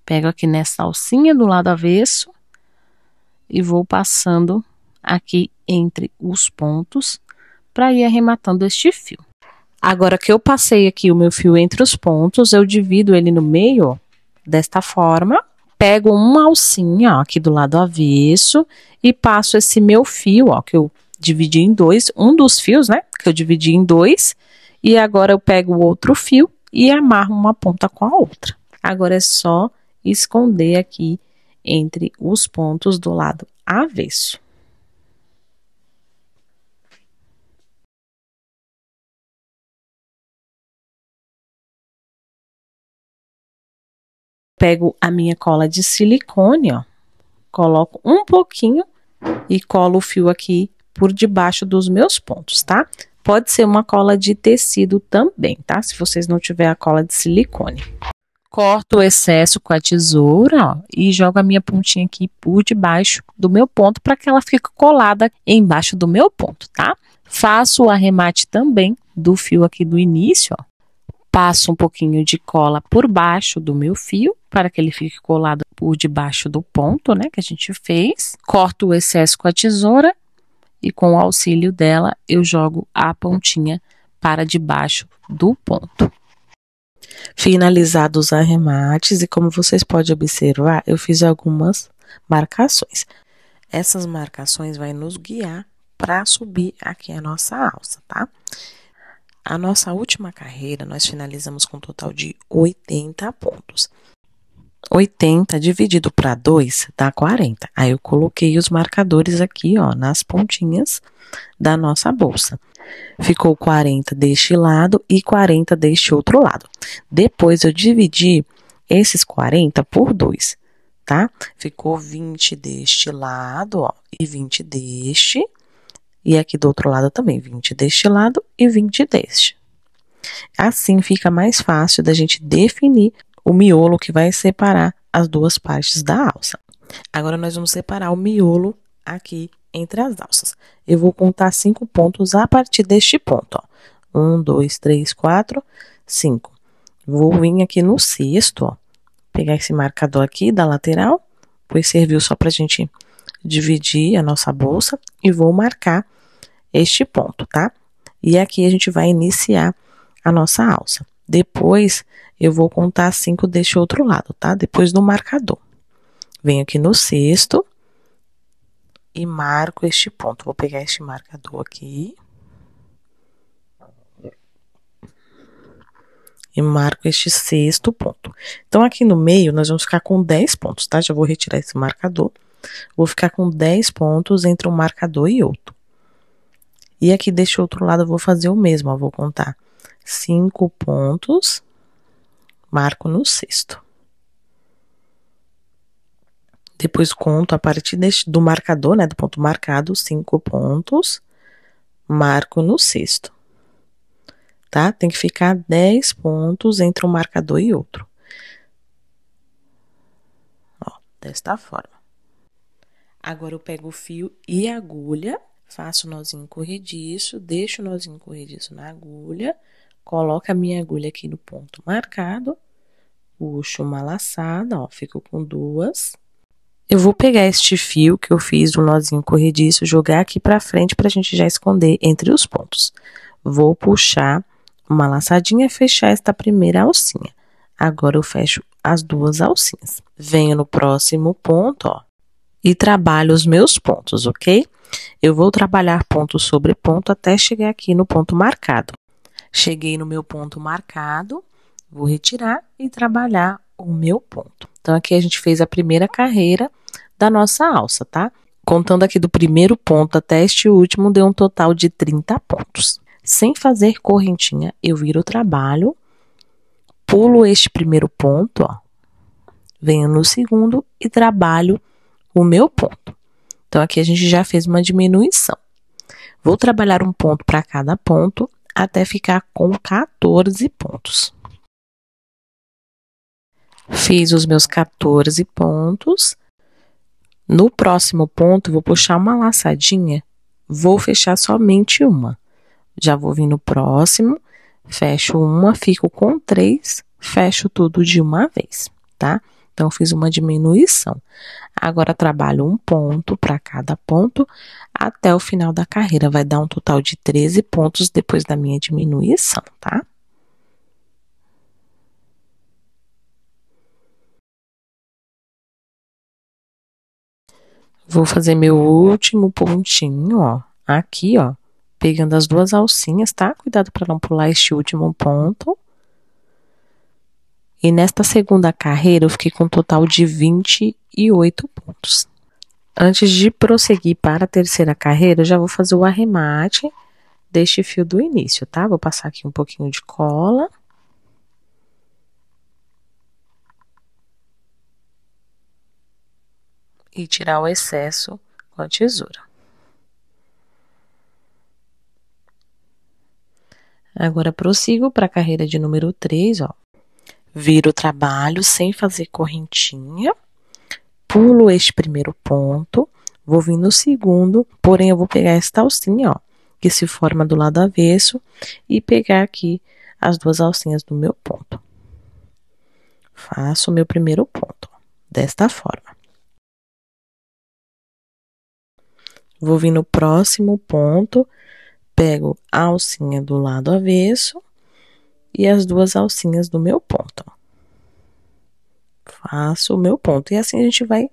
Pego aqui nessa alcinha do lado avesso e vou passando aqui entre os pontos para ir arrematando este fio. Agora que eu passei aqui o meu fio entre os pontos, eu divido ele no meio, ó, desta forma. Pego uma alcinha, ó, aqui do lado avesso e passo esse meu fio, ó, que eu dividi em 2, um dos fios, né, que eu dividi em 2, e agora eu pego o outro fio e amarro uma ponta com a outra. Agora é só esconder aqui entre os pontos do lado avesso. Pego a minha cola de silicone, ó, coloco um pouquinho e colo o fio aqui por debaixo dos meus pontos, tá? Pode ser uma cola de tecido também, tá? Se vocês não tiverem a cola de silicone. Corto o excesso com a tesoura, ó, e jogo a minha pontinha aqui por debaixo do meu ponto para que ela fique colada embaixo do meu ponto, tá? Faço o arremate também do fio aqui do início, ó. Passo um pouquinho de cola por baixo do meu fio, para que ele fique colado por debaixo do ponto, né, que a gente fez. Corto o excesso com a tesoura e com o auxílio dela eu jogo a pontinha para debaixo do ponto. Finalizados os arremates, e como vocês podem observar, eu fiz algumas marcações. Essas marcações vai nos guiar para subir aqui a nossa alça, tá? A nossa última carreira, nós finalizamos com um total de 80 pontos. 80 dividido para 2 dá 40. Aí eu coloquei os marcadores aqui, ó, nas pontinhas da nossa bolsa. Ficou 40 deste lado e 40 deste outro lado. Depois eu dividi esses 40 por 2, tá? Ficou 20 deste lado, ó, e 20 deste. E aqui do outro lado também, 20 deste lado e 20 deste. Assim fica mais fácil da gente definir o miolo que vai separar as duas partes da alça. Agora nós vamos separar o miolo aqui entre as alças. Eu vou contar 5 pontos a partir deste ponto, ó. 1, 2, 3, 4, 5. Vou vir aqui no sexto, ó. Pegar esse marcador aqui da lateral, pois serviu só pra gente dividir a nossa bolsa, e vou marcar este ponto, tá? E aqui a gente vai iniciar a nossa alça. Depois eu vou contar 5 deste outro lado, tá? Depois do marcador. Venho aqui no sexto e marco este ponto. Vou pegar este marcador aqui e marco este sexto ponto. Então, aqui no meio, nós vamos ficar com 10 pontos, tá? Já vou retirar esse marcador. Vou ficar com 10 pontos entre um marcador e outro. E aqui deste outro lado eu vou fazer o mesmo, ó. Vou contar 5 pontos, marco no sexto. Depois conto a partir do marcador, né, do ponto marcado, 5 pontos, marco no sexto. Tá? Tem que ficar 10 pontos entre um marcador e outro. Ó, desta forma. Agora eu pego o fio e a agulha, faço o nozinho corrediço, deixo o nozinho corrediço na agulha, coloco a minha agulha aqui no ponto marcado, puxo uma laçada, ó, fico com 2. Eu vou pegar este fio que eu fiz do nozinho corrediço, jogar aqui pra frente pra gente já esconder entre os pontos. Vou puxar uma laçadinha e fechar esta primeira alcinha. Agora eu fecho as 2 alcinhas. Venho no próximo ponto, ó, e trabalho os meus pontos, ok? Eu vou trabalhar ponto sobre ponto até chegar aqui no ponto marcado. Cheguei no meu ponto marcado, vou retirar e trabalhar o meu ponto. Então, aqui a gente fez a primeira carreira da nossa alça, tá? Contando aqui do primeiro ponto até este último, deu um total de 30 pontos. Sem fazer correntinha, eu viro o trabalho, pulo este primeiro ponto, ó, venho no segundo e trabalho o meu ponto. Então, aqui a gente já fez uma diminuição. Vou trabalhar um ponto para cada ponto até ficar com 14 pontos. Fiz os meus 14 pontos. No próximo ponto, vou puxar uma laçadinha, vou fechar somente uma. Já vou vir no próximo, fecho uma, fico com 3, fecho tudo de uma vez, tá? Então, fiz uma diminuição. Agora, trabalho um ponto para cada ponto até o final da carreira. Vai dar um total de 13 pontos depois da minha diminuição, tá? Vou fazer meu último pontinho, ó, aqui, ó, pegando as 2 alcinhas, tá? Cuidado para não pular este último ponto. E nesta segunda carreira, eu fiquei com um total de 28 pontos. Antes de prosseguir para a terceira carreira, eu já vou fazer o arremate deste fio do início, tá? Vou passar aqui um pouquinho de cola. E tirar o excesso com a tesoura. Agora, prossigo para a carreira de número 3, ó. Viro o trabalho sem fazer correntinha. Pulo este primeiro ponto. Vou vir no segundo, porém, eu vou pegar esta alcinha, ó, que se forma do lado avesso, e pegar aqui as 2 alcinhas do meu ponto. Faço o meu primeiro ponto, ó, desta forma. Vou vir no próximo ponto, pego a alcinha do lado avesso e as duas alcinhas do meu ponto, ó. Faço o meu ponto. E assim a gente vai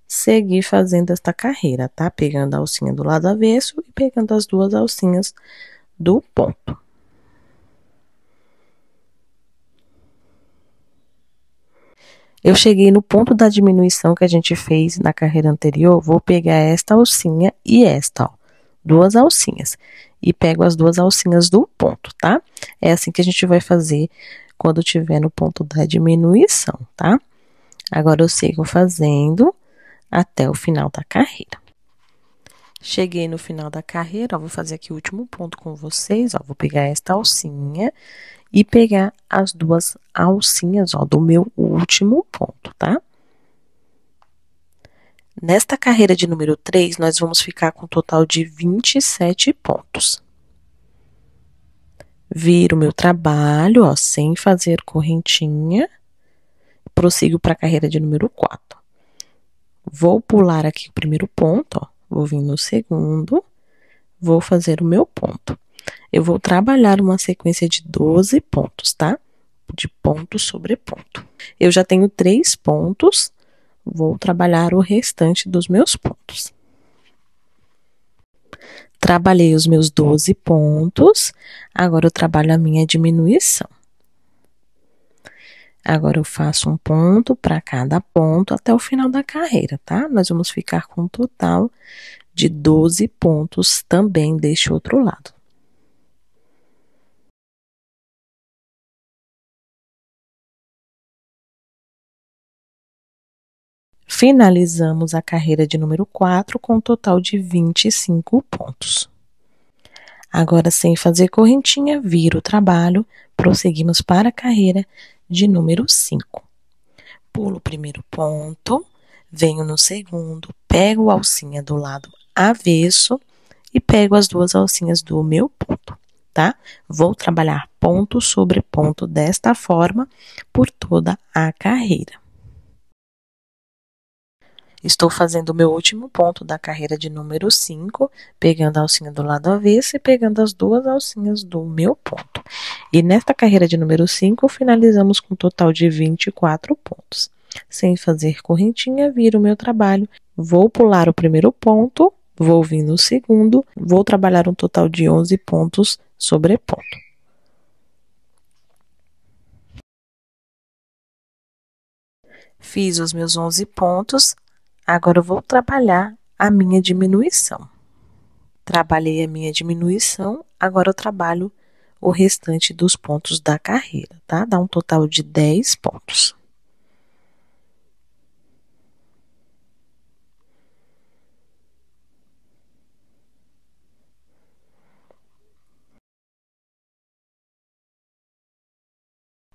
seguir fazendo esta carreira, tá? Pegando a alcinha do lado avesso e pegando as duas alcinhas do ponto. Eu cheguei no ponto da diminuição que a gente fez na carreira anterior, vou pegar esta alcinha e esta, ó. Duas alcinhas. E pego as duas alcinhas do ponto, tá? É assim que a gente vai fazer quando tiver no ponto da diminuição, tá? Agora eu sigo fazendo até o final da carreira. Cheguei no final da carreira, ó, vou fazer aqui o último ponto com vocês, ó. Vou pegar esta alcinha e pegar as duas alcinhas, ó, do meu último ponto, tá? Nesta carreira de número 3, nós vamos ficar com um total de 27 pontos. Viro meu trabalho, ó, sem fazer correntinha. Prossigo para a carreira de número 4. Vou pular aqui o primeiro ponto, ó. Vou vir no segundo. Vou fazer o meu ponto. Eu vou trabalhar uma sequência de 12 pontos, tá? De ponto sobre ponto. Eu já tenho 3 pontos. Vou trabalhar o restante dos meus pontos. Trabalhei os meus 12 pontos. Agora eu trabalho a minha diminuição. Agora eu faço um ponto para cada ponto até o final da carreira, tá? Nós vamos ficar com um total de 12 pontos também deste outro lado. Finalizamos a carreira de número 4 com um total de 25 pontos. Agora, sem fazer correntinha, viro o trabalho, prosseguimos para a carreira de número 5. Pulo o primeiro ponto, venho no segundo, pego a alcinha do lado avesso e pego as duas alcinhas do meu ponto, tá? Vou trabalhar ponto sobre ponto desta forma por toda a carreira. Estou fazendo o meu último ponto da carreira de número 5, pegando a alcinha do lado avesso e pegando as duas alcinhas do meu ponto. E nesta carreira de número 5, finalizamos com um total de 24 pontos. Sem fazer correntinha, viro o meu trabalho, vou pular o primeiro ponto, vou vir no segundo, vou trabalhar um total de 11 pontos sobre ponto. Fiz os meus 11 pontos. Agora eu vou trabalhar a minha diminuição. Trabalhei a minha diminuição, agora eu trabalho o restante dos pontos da carreira, tá? Dá um total de 10 pontos.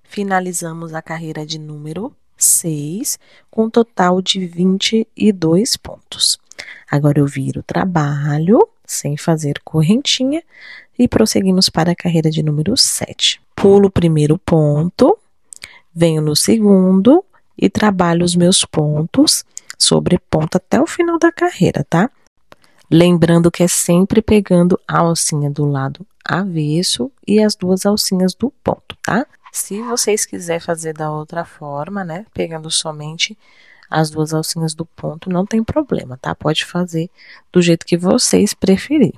Finalizamos a carreira de número 6, com um total de 22 pontos. Agora eu viro o trabalho, sem fazer correntinha, e prosseguimos para a carreira de número 7. Pulo o primeiro ponto, venho no segundo e trabalho os meus pontos sobre ponto até o final da carreira, tá? Lembrando que é sempre pegando a alcinha do lado avesso e as duas alcinhas do ponto, tá? Se vocês quiserem fazer da outra forma, né, pegando somente as duas alcinhas do ponto, não tem problema, tá? Pode fazer do jeito que vocês preferirem.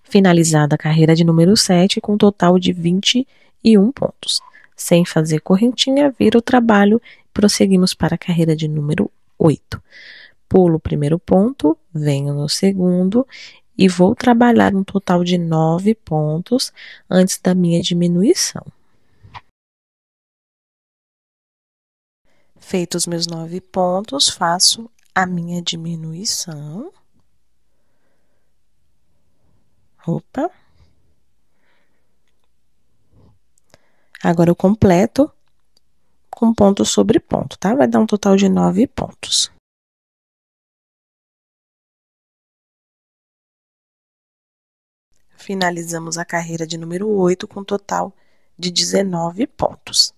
Finalizada a carreira de número 7 com um total de 21 pontos. Sem fazer correntinha, vira o trabalho e prosseguimos para a carreira de número 8. Pulo o primeiro ponto, venho no segundo e vou trabalhar um total de 9 pontos antes da minha diminuição. Feitos meus 9 pontos, faço a minha diminuição. Opa. Agora eu completo com ponto sobre ponto, tá? Vai dar um total de 9 pontos. Finalizamos a carreira de número 8 com um total de 19 pontos.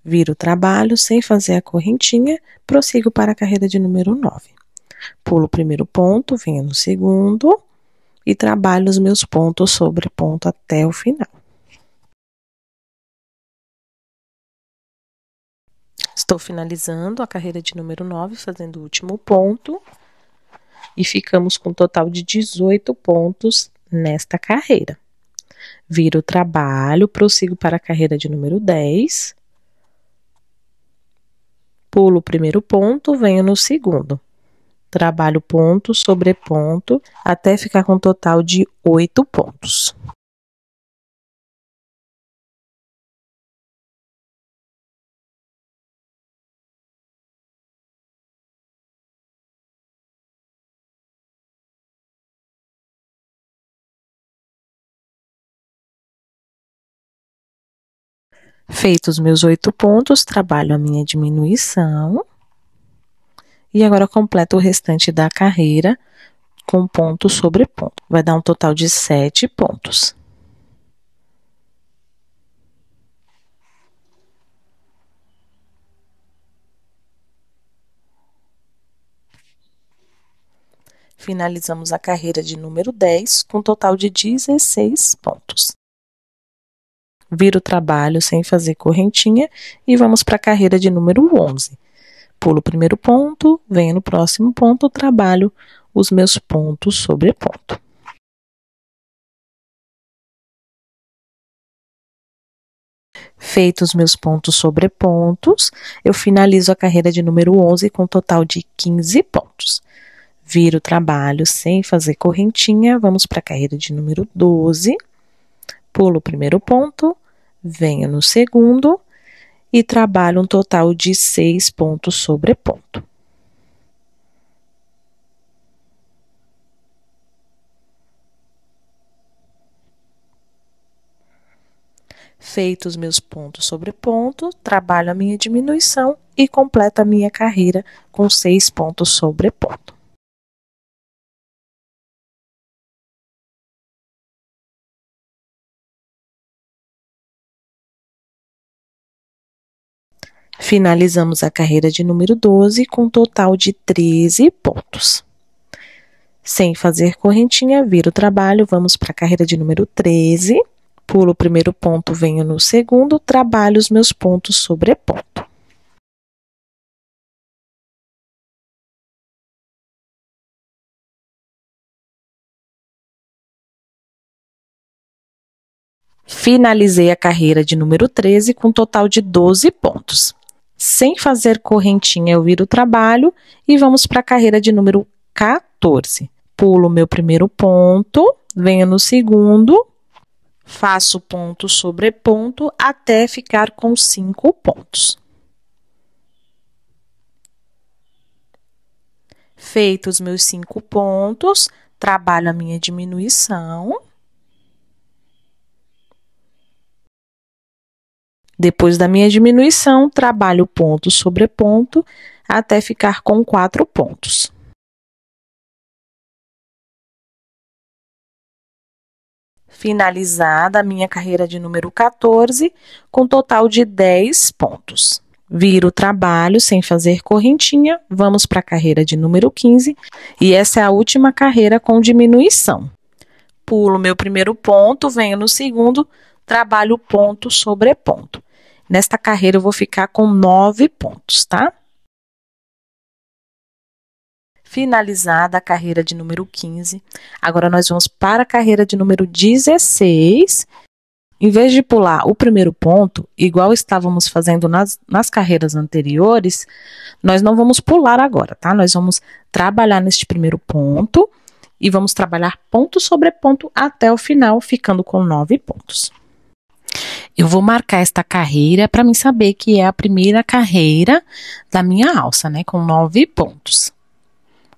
Viro o trabalho sem fazer a correntinha, prossigo para a carreira de número 9. Pulo o primeiro ponto, venho no segundo e trabalho os meus pontos sobre ponto até o final. Estou finalizando a carreira de número 9, fazendo o último ponto. E ficamos com um total de 18 pontos nesta carreira. Viro o trabalho, prossigo para a carreira de número 10. Pulo o primeiro ponto, venho no segundo. Trabalho ponto sobre ponto, até ficar com um total de 8 pontos. Feitos os meus 8 pontos, trabalho a minha diminuição. E agora completo o restante da carreira com ponto sobre ponto. Vai dar um total de 7 pontos. Finalizamos a carreira de número 10 com um total de 16 pontos. Viro o trabalho sem fazer correntinha e vamos para a carreira de número 11. Pulo o primeiro ponto, venho no próximo ponto, trabalho os meus pontos sobre ponto. Feitos os meus pontos sobre pontos, eu finalizo a carreira de número 11 com um total de 15 pontos. Viro o trabalho sem fazer correntinha, vamos para a carreira de número 12. Pulo o primeiro ponto, venho no segundo e trabalho um total de 6 pontos sobre ponto. Feitos os meus pontos sobre ponto, trabalho a minha diminuição e completo a minha carreira com 6 pontos sobre ponto. Finalizamos a carreira de número 12 com um total de 13 pontos. Sem fazer correntinha, viro o trabalho, vamos para a carreira de número 13. Pulo o primeiro ponto, venho no segundo, trabalho os meus pontos sobre ponto. Finalizei a carreira de número 13 com um total de 12 pontos. Sem fazer correntinha, eu viro o trabalho e vamos para a carreira de número 14. Pulo o meu primeiro ponto, venho no segundo, faço ponto sobre ponto até ficar com 5 pontos. Feitos os meus 5 pontos, trabalho a minha diminuição. Depois da minha diminuição, trabalho ponto sobre ponto até ficar com 4 pontos. Finalizada a minha carreira de número 14, com total de 10 pontos. Viro o trabalho sem fazer correntinha, vamos para a carreira de número 15, e essa é a última carreira com diminuição. Pulo meu primeiro ponto, venho no segundo, trabalho ponto sobre ponto. Nesta carreira eu vou ficar com 9 pontos, tá? Finalizada a carreira de número 15, agora nós vamos para a carreira de número 16. Em vez de pular o primeiro ponto, igual estávamos fazendo nas carreiras anteriores, nós não vamos pular agora, tá? Nós vamos trabalhar neste primeiro ponto e vamos trabalhar ponto sobre ponto até o final, ficando com 9 pontos. Eu vou marcar esta carreira para mim saber que é a primeira carreira da minha alça, né? Com 9 pontos.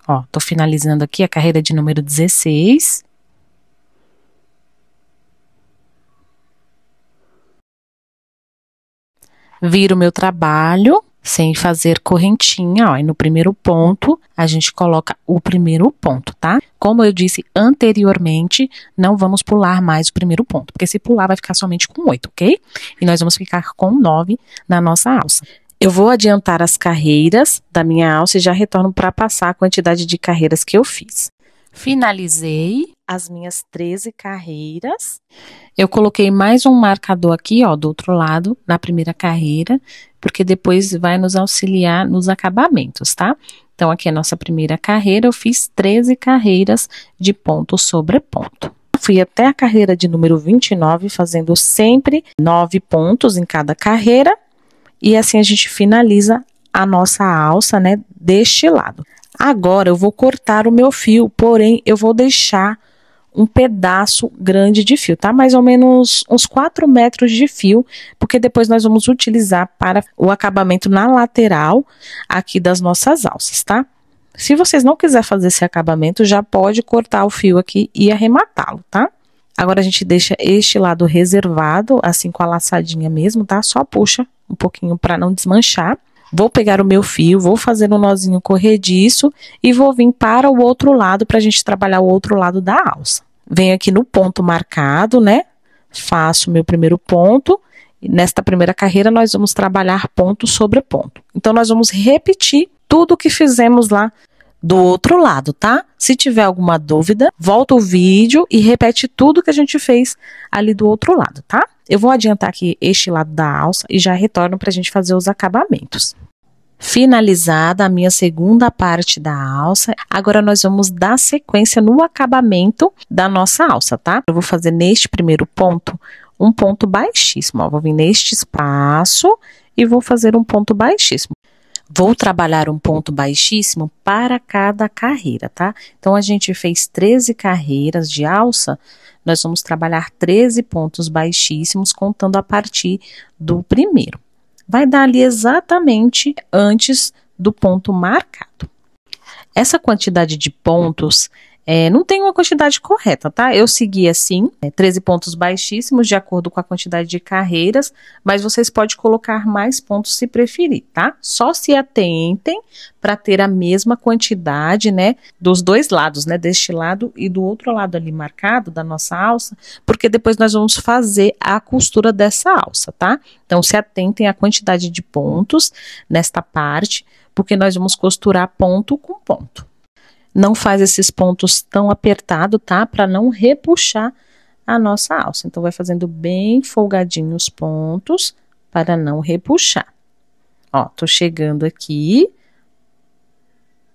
Ó, tô finalizando aqui a carreira de número 16. Viro o meu trabalho sem fazer correntinha, ó, e no primeiro ponto a gente coloca o primeiro ponto, tá? Como eu disse anteriormente, não vamos pular mais o primeiro ponto, porque se pular vai ficar somente com 8, ok? E nós vamos ficar com 9 na nossa alça. Eu vou adiantar as carreiras da minha alça e já retorno para passar a quantidade de carreiras que eu fiz. Finalizei as minhas 13 carreiras. Eu coloquei mais um marcador aqui, ó, do outro lado, na primeira carreira, porque depois vai nos auxiliar nos acabamentos, tá? Então, aqui é a nossa primeira carreira, eu fiz 13 carreiras de ponto sobre ponto. Fui até a carreira de número 29, fazendo sempre 9 pontos em cada carreira, e assim a gente finaliza a nossa alça, né, deste lado. Agora, eu vou cortar o meu fio, porém, eu vou deixar um pedaço grande de fio, tá? Mais ou menos uns 4 metros de fio, porque depois nós vamos utilizar para o acabamento na lateral aqui das nossas alças, tá? Se vocês não quiserem fazer esse acabamento, já pode cortar o fio aqui e arrematá-lo, tá? Agora a gente deixa este lado reservado, assim com a laçadinha mesmo, tá? Só puxa um pouquinho para não desmanchar. Vou pegar o meu fio, vou fazer um nozinho corrediço e vou vir para o outro lado para a gente trabalhar o outro lado da alça. Venho aqui no ponto marcado, né? Faço o meu primeiro ponto. E nesta primeira carreira, nós vamos trabalhar ponto sobre ponto. Então, nós vamos repetir tudo o que fizemos lá do outro lado, tá? Se tiver alguma dúvida, volta o vídeo e repete tudo que a gente fez ali do outro lado, tá? Eu vou adiantar aqui este lado da alça e já retorno para a gente fazer os acabamentos. Finalizada a minha segunda parte da alça, agora nós vamos dar sequência no acabamento da nossa alça, tá? Eu vou fazer neste primeiro ponto um ponto baixíssimo, ó. Vou vir neste espaço e vou fazer um ponto baixíssimo. Vou trabalhar um ponto baixíssimo para cada carreira, tá? Então, a gente fez 13 carreiras de alça, nós vamos trabalhar 13 pontos baixíssimos, contando a partir do primeiro. Vai dar ali exatamente antes do ponto marcado. Essa quantidade de pontos não tem uma quantidade correta, tá? Eu segui assim, 13 pontos baixíssimos de acordo com a quantidade de carreiras, mas vocês podem colocar mais pontos se preferir, tá? Só se atentem para ter a mesma quantidade, né, dos dois lados, né, deste lado e do outro lado ali marcado da nossa alça, porque depois nós vamos fazer a costura dessa alça, tá? Então, se atentem à quantidade de pontos nesta parte, porque nós vamos costurar ponto com ponto. Não faz esses pontos tão apertado, tá? Para não repuxar a nossa alça. Então, vai fazendo bem folgadinho os pontos para não repuxar. Ó, tô chegando aqui.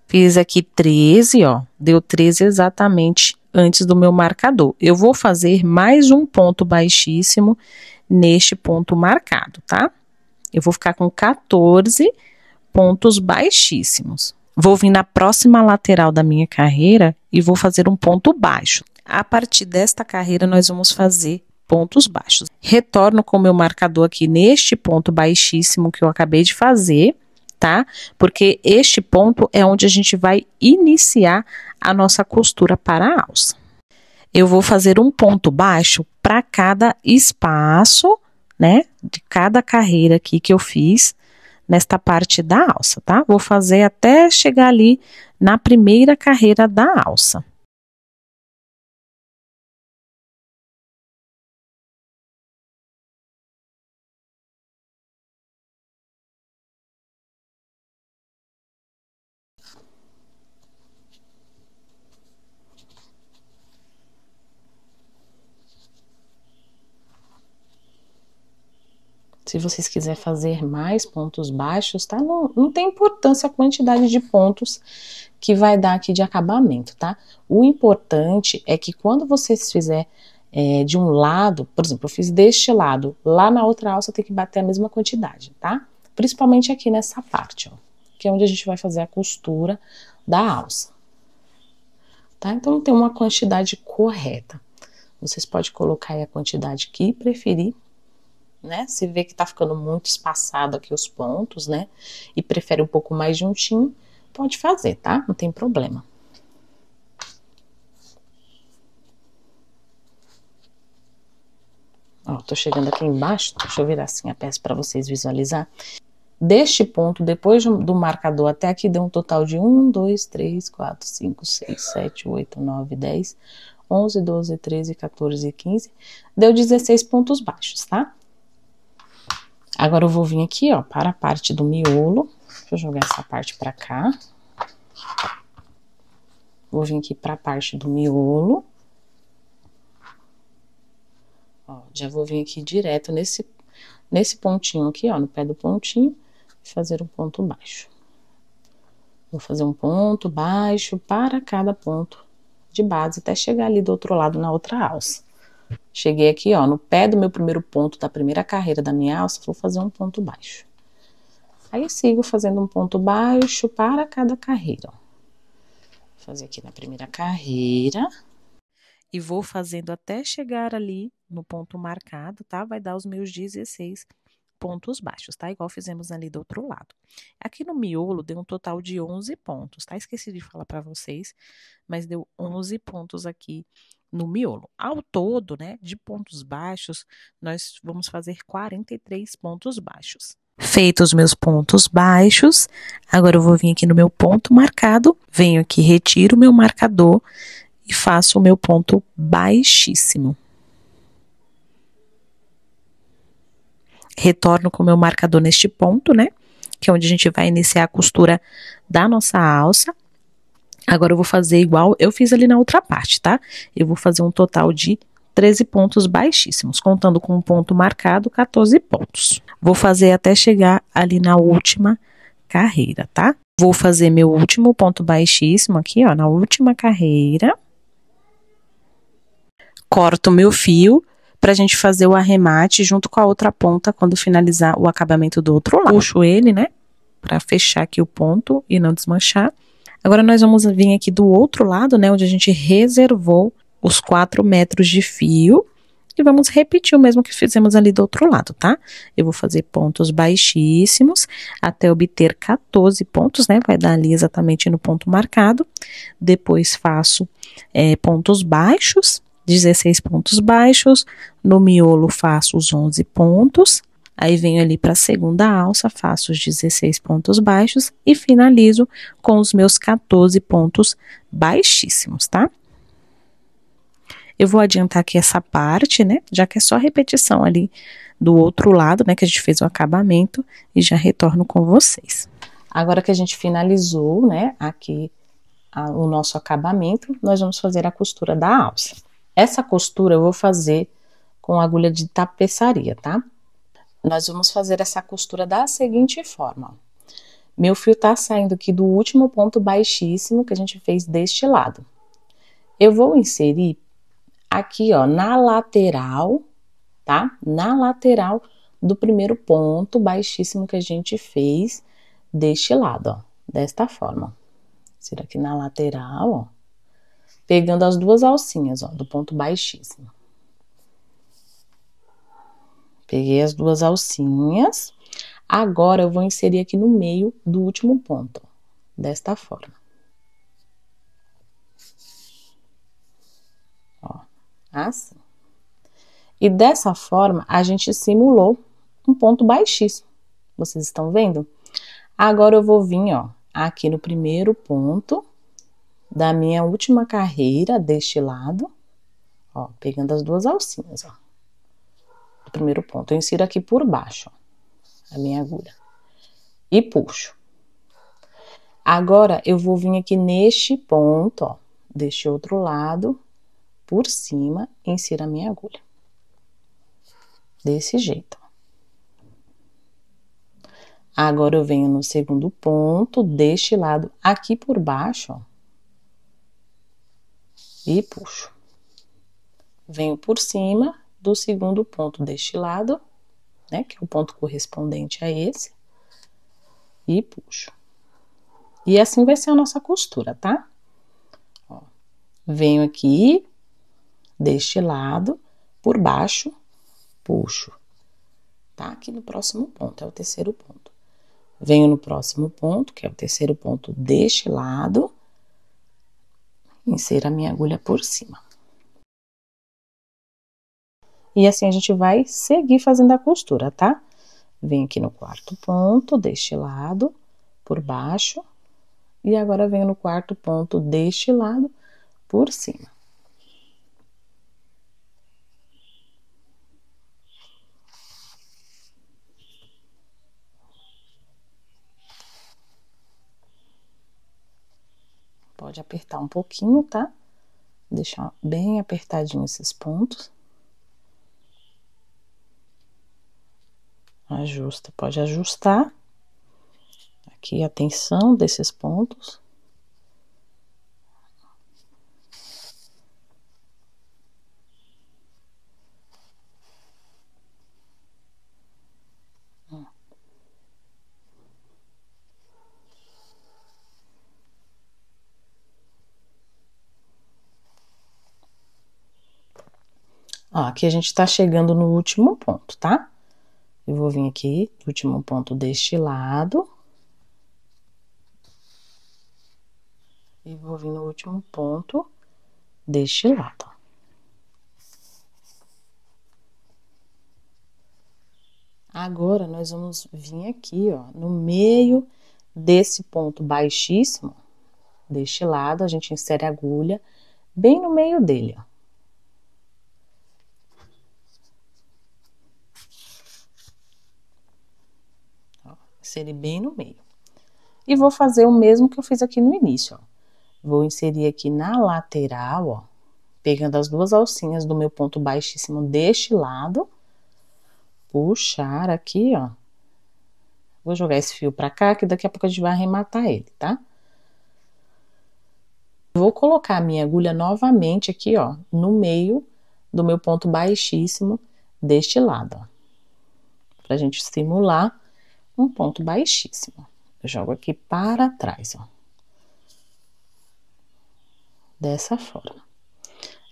Fiz aqui 13, ó. Deu 13 exatamente antes do meu marcador. Eu vou fazer mais um ponto baixíssimo neste ponto marcado, tá? Eu vou ficar com 14 pontos baixíssimos. Vou vir na próxima lateral da minha carreira e vou fazer um ponto baixo. A partir desta carreira, nós vamos fazer pontos baixos. Retorno com o meu marcador aqui neste ponto baixíssimo que eu acabei de fazer, tá? Porque este ponto é onde a gente vai iniciar a nossa costura para a alça. Eu vou fazer um ponto baixo para cada espaço, né? De cada carreira aqui que eu fiz nesta parte da alça, tá? Vou fazer até chegar ali na primeira carreira da alça. Se vocês quiserem fazer mais pontos baixos, tá? Não tem importância a quantidade de pontos que vai dar aqui de acabamento, tá? O importante é que quando vocês fizerem de um lado, por exemplo, eu fiz deste lado, lá na outra alça tem que bater a mesma quantidade, tá? Principalmente aqui nessa parte, ó, que é onde a gente vai fazer a costura da alça, tá? Então, não tem uma quantidade correta. Vocês podem colocar aí a quantidade que preferir, né? Se vê que tá ficando muito espaçado aqui os pontos, né? E prefere um pouco mais juntinho, pode fazer, tá? Não tem problema. Ó, tô chegando aqui embaixo, deixa eu virar assim a peça para vocês visualizar. Deste ponto, depois do marcador até aqui, deu um total de 1, 2, 3, 4, 5, 6, 7, 8, 9, 10, 11, 12, 13, 14 e 15. Deu 16 pontos baixos, tá? Agora eu vou vir aqui, ó, para a parte do miolo. Deixa eu jogar essa parte pra cá. Vou vir aqui para a parte do miolo. Ó, já vou vir aqui direto nesse pontinho aqui, ó, no pé do pontinho, e fazer um ponto baixo. Vou fazer um ponto baixo para cada ponto de base, até chegar ali do outro lado na outra alça. Cheguei aqui, ó, no pé do meu primeiro ponto da primeira carreira da minha alça, vou fazer um ponto baixo. Aí sigo fazendo um ponto baixo para cada carreira, ó. Vou fazer aqui na primeira carreira. E vou fazendo até chegar ali no ponto marcado, tá? Vai dar os meus 16 pontos baixos, tá? Igual fizemos ali do outro lado. Aqui no miolo deu um total de 11 pontos, tá? Esqueci de falar para vocês, mas deu 11 pontos aqui no miolo. Ao todo, né, de pontos baixos, nós vamos fazer 43 pontos baixos. Feitos os meus pontos baixos, agora eu vou vir aqui no meu ponto marcado, venho aqui, retiro o meu marcador e faço o meu ponto baixíssimo. Retorno com o meu marcador neste ponto, né? Que é onde a gente vai iniciar a costura da nossa alça. Agora eu vou fazer igual eu fiz ali na outra parte, tá? Eu vou fazer um total de 13 pontos baixíssimos, contando com um ponto marcado, 14 pontos. Vou fazer até chegar ali na última carreira, tá? Vou fazer meu último ponto baixíssimo aqui, ó, na última carreira. Corto o meu fio pra gente fazer o arremate junto com a outra ponta quando finalizar o acabamento do outro lado. Puxo ele, né, pra fechar aqui o ponto e não desmanchar. Agora nós vamos vir aqui do outro lado, né, onde a gente reservou os 4 metros de fio. E vamos repetir o mesmo que fizemos ali do outro lado, tá? Eu vou fazer pontos baixíssimos até obter 14 pontos, né? Vai dar ali exatamente no ponto marcado. Depois faço pontos baixos, 16 pontos baixos. No miolo faço os 11 pontos. Aí venho ali para a segunda alça, faço os 16 pontos baixos e finalizo com os meus 14 pontos baixíssimos, tá? Eu vou adiantar aqui essa parte, né, já que é só repetição ali do outro lado, né, que a gente fez o acabamento, e já retorno com vocês. Agora que a gente finalizou, né, aqui o nosso acabamento, nós vamos fazer a costura da alça. Essa costura eu vou fazer com agulha de tapeçaria, tá? Nós vamos fazer essa costura da seguinte forma, ó. Meu fio tá saindo aqui do último ponto baixíssimo que a gente fez deste lado. Eu vou inserir aqui, ó, na lateral, tá? Na lateral do primeiro ponto baixíssimo que a gente fez deste lado, ó, desta forma. Insiro aqui na lateral, ó, pegando as duas alcinhas, ó, do ponto baixíssimo. Peguei as duas alcinhas. Agora eu vou inserir aqui no meio do último ponto, ó, desta forma. Ó, assim. E dessa forma, a gente simulou um ponto baixíssimo. Vocês estão vendo? Agora eu vou vir, ó, aqui no primeiro ponto da minha última carreira deste lado, ó, pegando as duas alcinhas, ó, do primeiro ponto. Eu insiro aqui por baixo, ó, a minha agulha. E puxo. Agora, eu vou vir aqui neste ponto, ó, deste outro lado, por cima, e insiro a minha agulha. Desse jeito. Agora, eu venho no segundo ponto, deste lado, aqui por baixo, ó, e puxo. Venho por cima do segundo ponto deste lado, né, que é o ponto correspondente a esse, e puxo. E assim vai ser a nossa costura, tá? Ó, venho aqui, deste lado, por baixo, puxo. Tá? Aqui no próximo ponto, é o terceiro ponto. Venho no próximo ponto, que é o terceiro ponto deste lado, insiro a minha agulha por cima. E assim a gente vai seguir fazendo a costura, tá? Venho aqui no quarto ponto deste lado, por baixo, e agora venho no quarto ponto deste lado, por cima. Pode apertar um pouquinho, tá? Deixar bem apertadinho esses pontos. Ajusta, pode ajustar. Aqui a tensão desses pontos. Ó, aqui a gente tá chegando no último ponto, tá? Eu vou vir aqui, último ponto deste lado. E vou vir no último ponto deste lado. Agora, nós vamos vir aqui, ó, no meio desse ponto baixíssimo, deste lado, a gente insere a agulha bem no meio dele, ó. Inserir bem no meio. E vou fazer o mesmo que eu fiz aqui no início, ó. Vou inserir aqui na lateral, ó, pegando as duas alcinhas do meu ponto baixíssimo deste lado, puxar aqui, ó. Vou jogar esse fio pra cá, que daqui a pouco a gente vai arrematar ele, tá? Vou colocar a minha agulha novamente aqui, ó, no meio do meu ponto baixíssimo deste lado, ó. Pra gente simular um ponto baixíssimo. Eu jogo aqui para trás, ó. Dessa forma.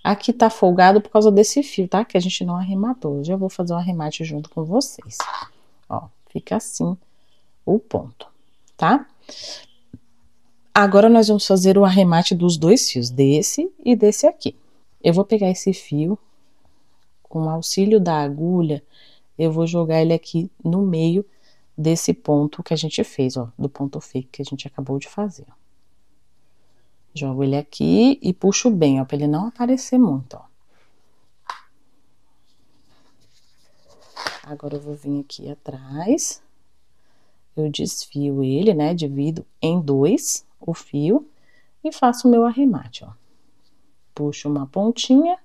Aqui tá folgado por causa desse fio, tá? Que a gente não arrematou. Eu já vou fazer um arremate junto com vocês. Ó, fica assim o ponto, tá? Agora, nós vamos fazer o arremate dos dois fios, desse e desse aqui. Eu vou pegar esse fio, com o auxílio da agulha, eu vou jogar ele aqui no meio desse ponto que a gente fez, ó, do ponto fake que a gente acabou de fazer, ó. Jogo ele aqui e puxo bem, ó, pra ele não aparecer muito, ó. Agora, eu vou vir aqui atrás, eu desfio ele, né, divido em dois o fio e faço o meu arremate, ó. Puxo uma pontinha.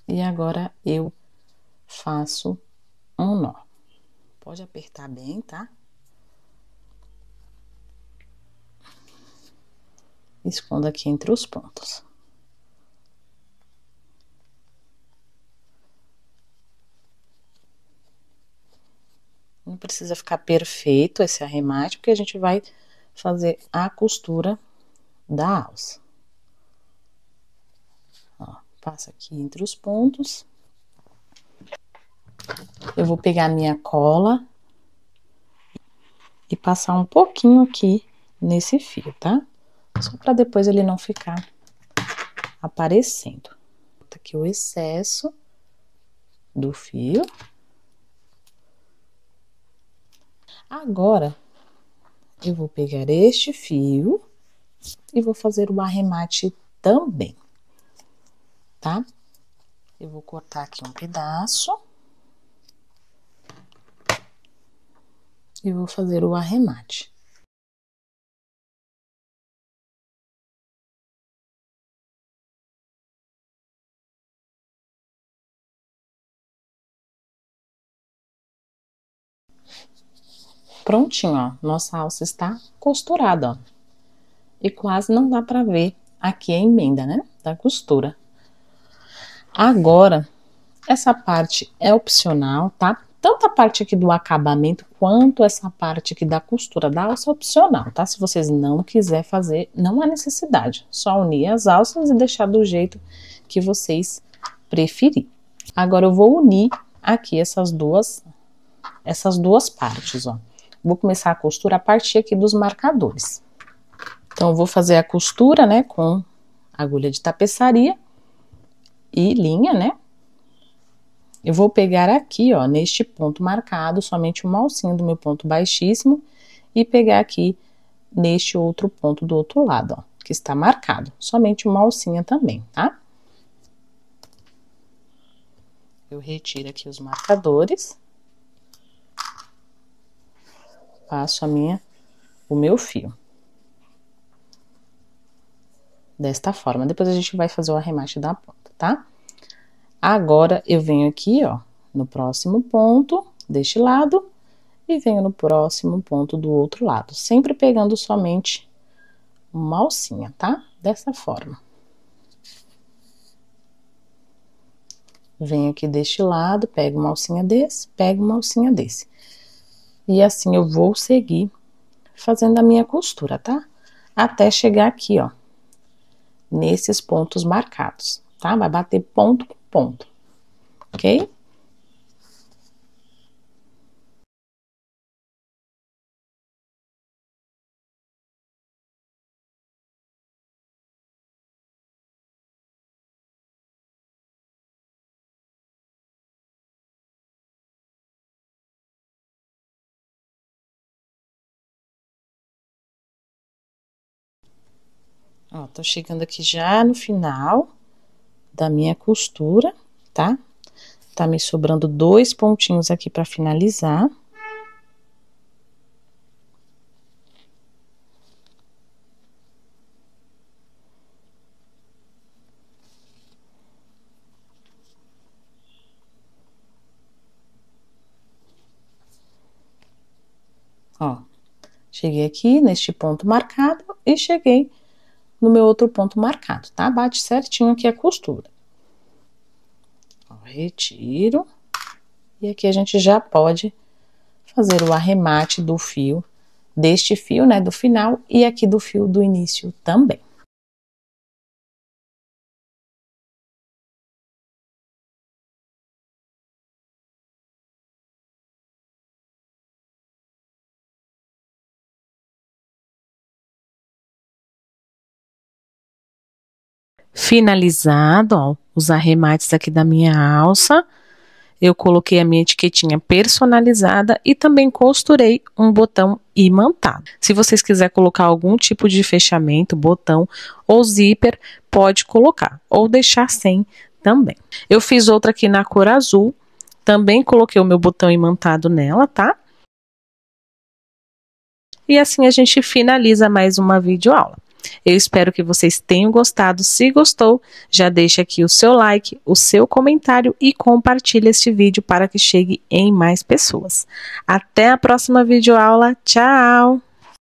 E agora, eu faço um nó. Pode apertar bem, tá? Escondo aqui entre os pontos. Não precisa ficar perfeito esse arremate, porque a gente vai fazer a costura da alça. Ó, passa aqui entre os pontos. Eu vou pegar a minha cola e passar um pouquinho aqui nesse fio, tá? Só pra depois ele não ficar aparecendo. Tá aqui o excesso do fio. Agora, eu vou pegar este fio e vou fazer o arremate também, tá? Eu vou cortar aqui um pedaço. E vou fazer o arremate. Prontinho, ó. Nossa alça está costurada, ó. E quase não dá pra ver aqui a emenda, né? Da costura. Agora, essa parte é opcional, tá? Tanto a parte aqui do acabamento, quanto essa parte aqui da costura da alça é opcional, tá? Se vocês não quiserem fazer, não há necessidade. Só unir as alças e deixar do jeito que vocês preferirem. Agora, eu vou unir aqui essas duas partes, ó. Vou começar a costura a partir aqui dos marcadores. Então, eu vou fazer a costura, né, com agulha de tapeçaria e linha, né? Eu vou pegar aqui, ó, neste ponto marcado, somente uma alcinha do meu ponto baixíssimo e pegar aqui neste outro ponto do outro lado, ó, que está marcado. Somente uma alcinha também, tá? Eu retiro aqui os marcadores. Passo a minha o meu fio. Desta forma. Depois a gente vai fazer o arremate da ponta, tá? Agora, eu venho aqui, ó, no próximo ponto deste lado e venho no próximo ponto do outro lado, sempre pegando somente uma alcinha, tá? Dessa forma. Venho aqui deste lado, pego uma alcinha desse, pego uma alcinha desse. E assim eu vou seguir fazendo a minha costura, tá? Até chegar aqui, ó, nesses pontos marcados, tá? Vai bater ponto com ponto, ok? Ó, tô chegando aqui já no final da minha costura, tá? Tá me sobrando 2 pontinhos aqui pra finalizar. Ó, cheguei aqui neste ponto marcado e cheguei no meu outro ponto marcado, tá? Bate certinho aqui a costura. Ó, retiro. E aqui a gente já pode fazer o arremate do fio, deste fio, né, do final, e aqui do fio do início também. Finalizado, ó, os arremates aqui da minha alça, eu coloquei a minha etiquetinha personalizada e também costurei um botão imantado. Se vocês quiserem colocar algum tipo de fechamento, botão ou zíper, pode colocar, ou deixar sem também. Eu fiz outra aqui na cor azul, também coloquei o meu botão imantado nela, tá? E assim a gente finaliza mais uma videoaula. Eu espero que vocês tenham gostado. Se gostou, já deixa aqui o seu like, o seu comentário e compartilhe este vídeo para que chegue em mais pessoas. Até a próxima videoaula. Tchau!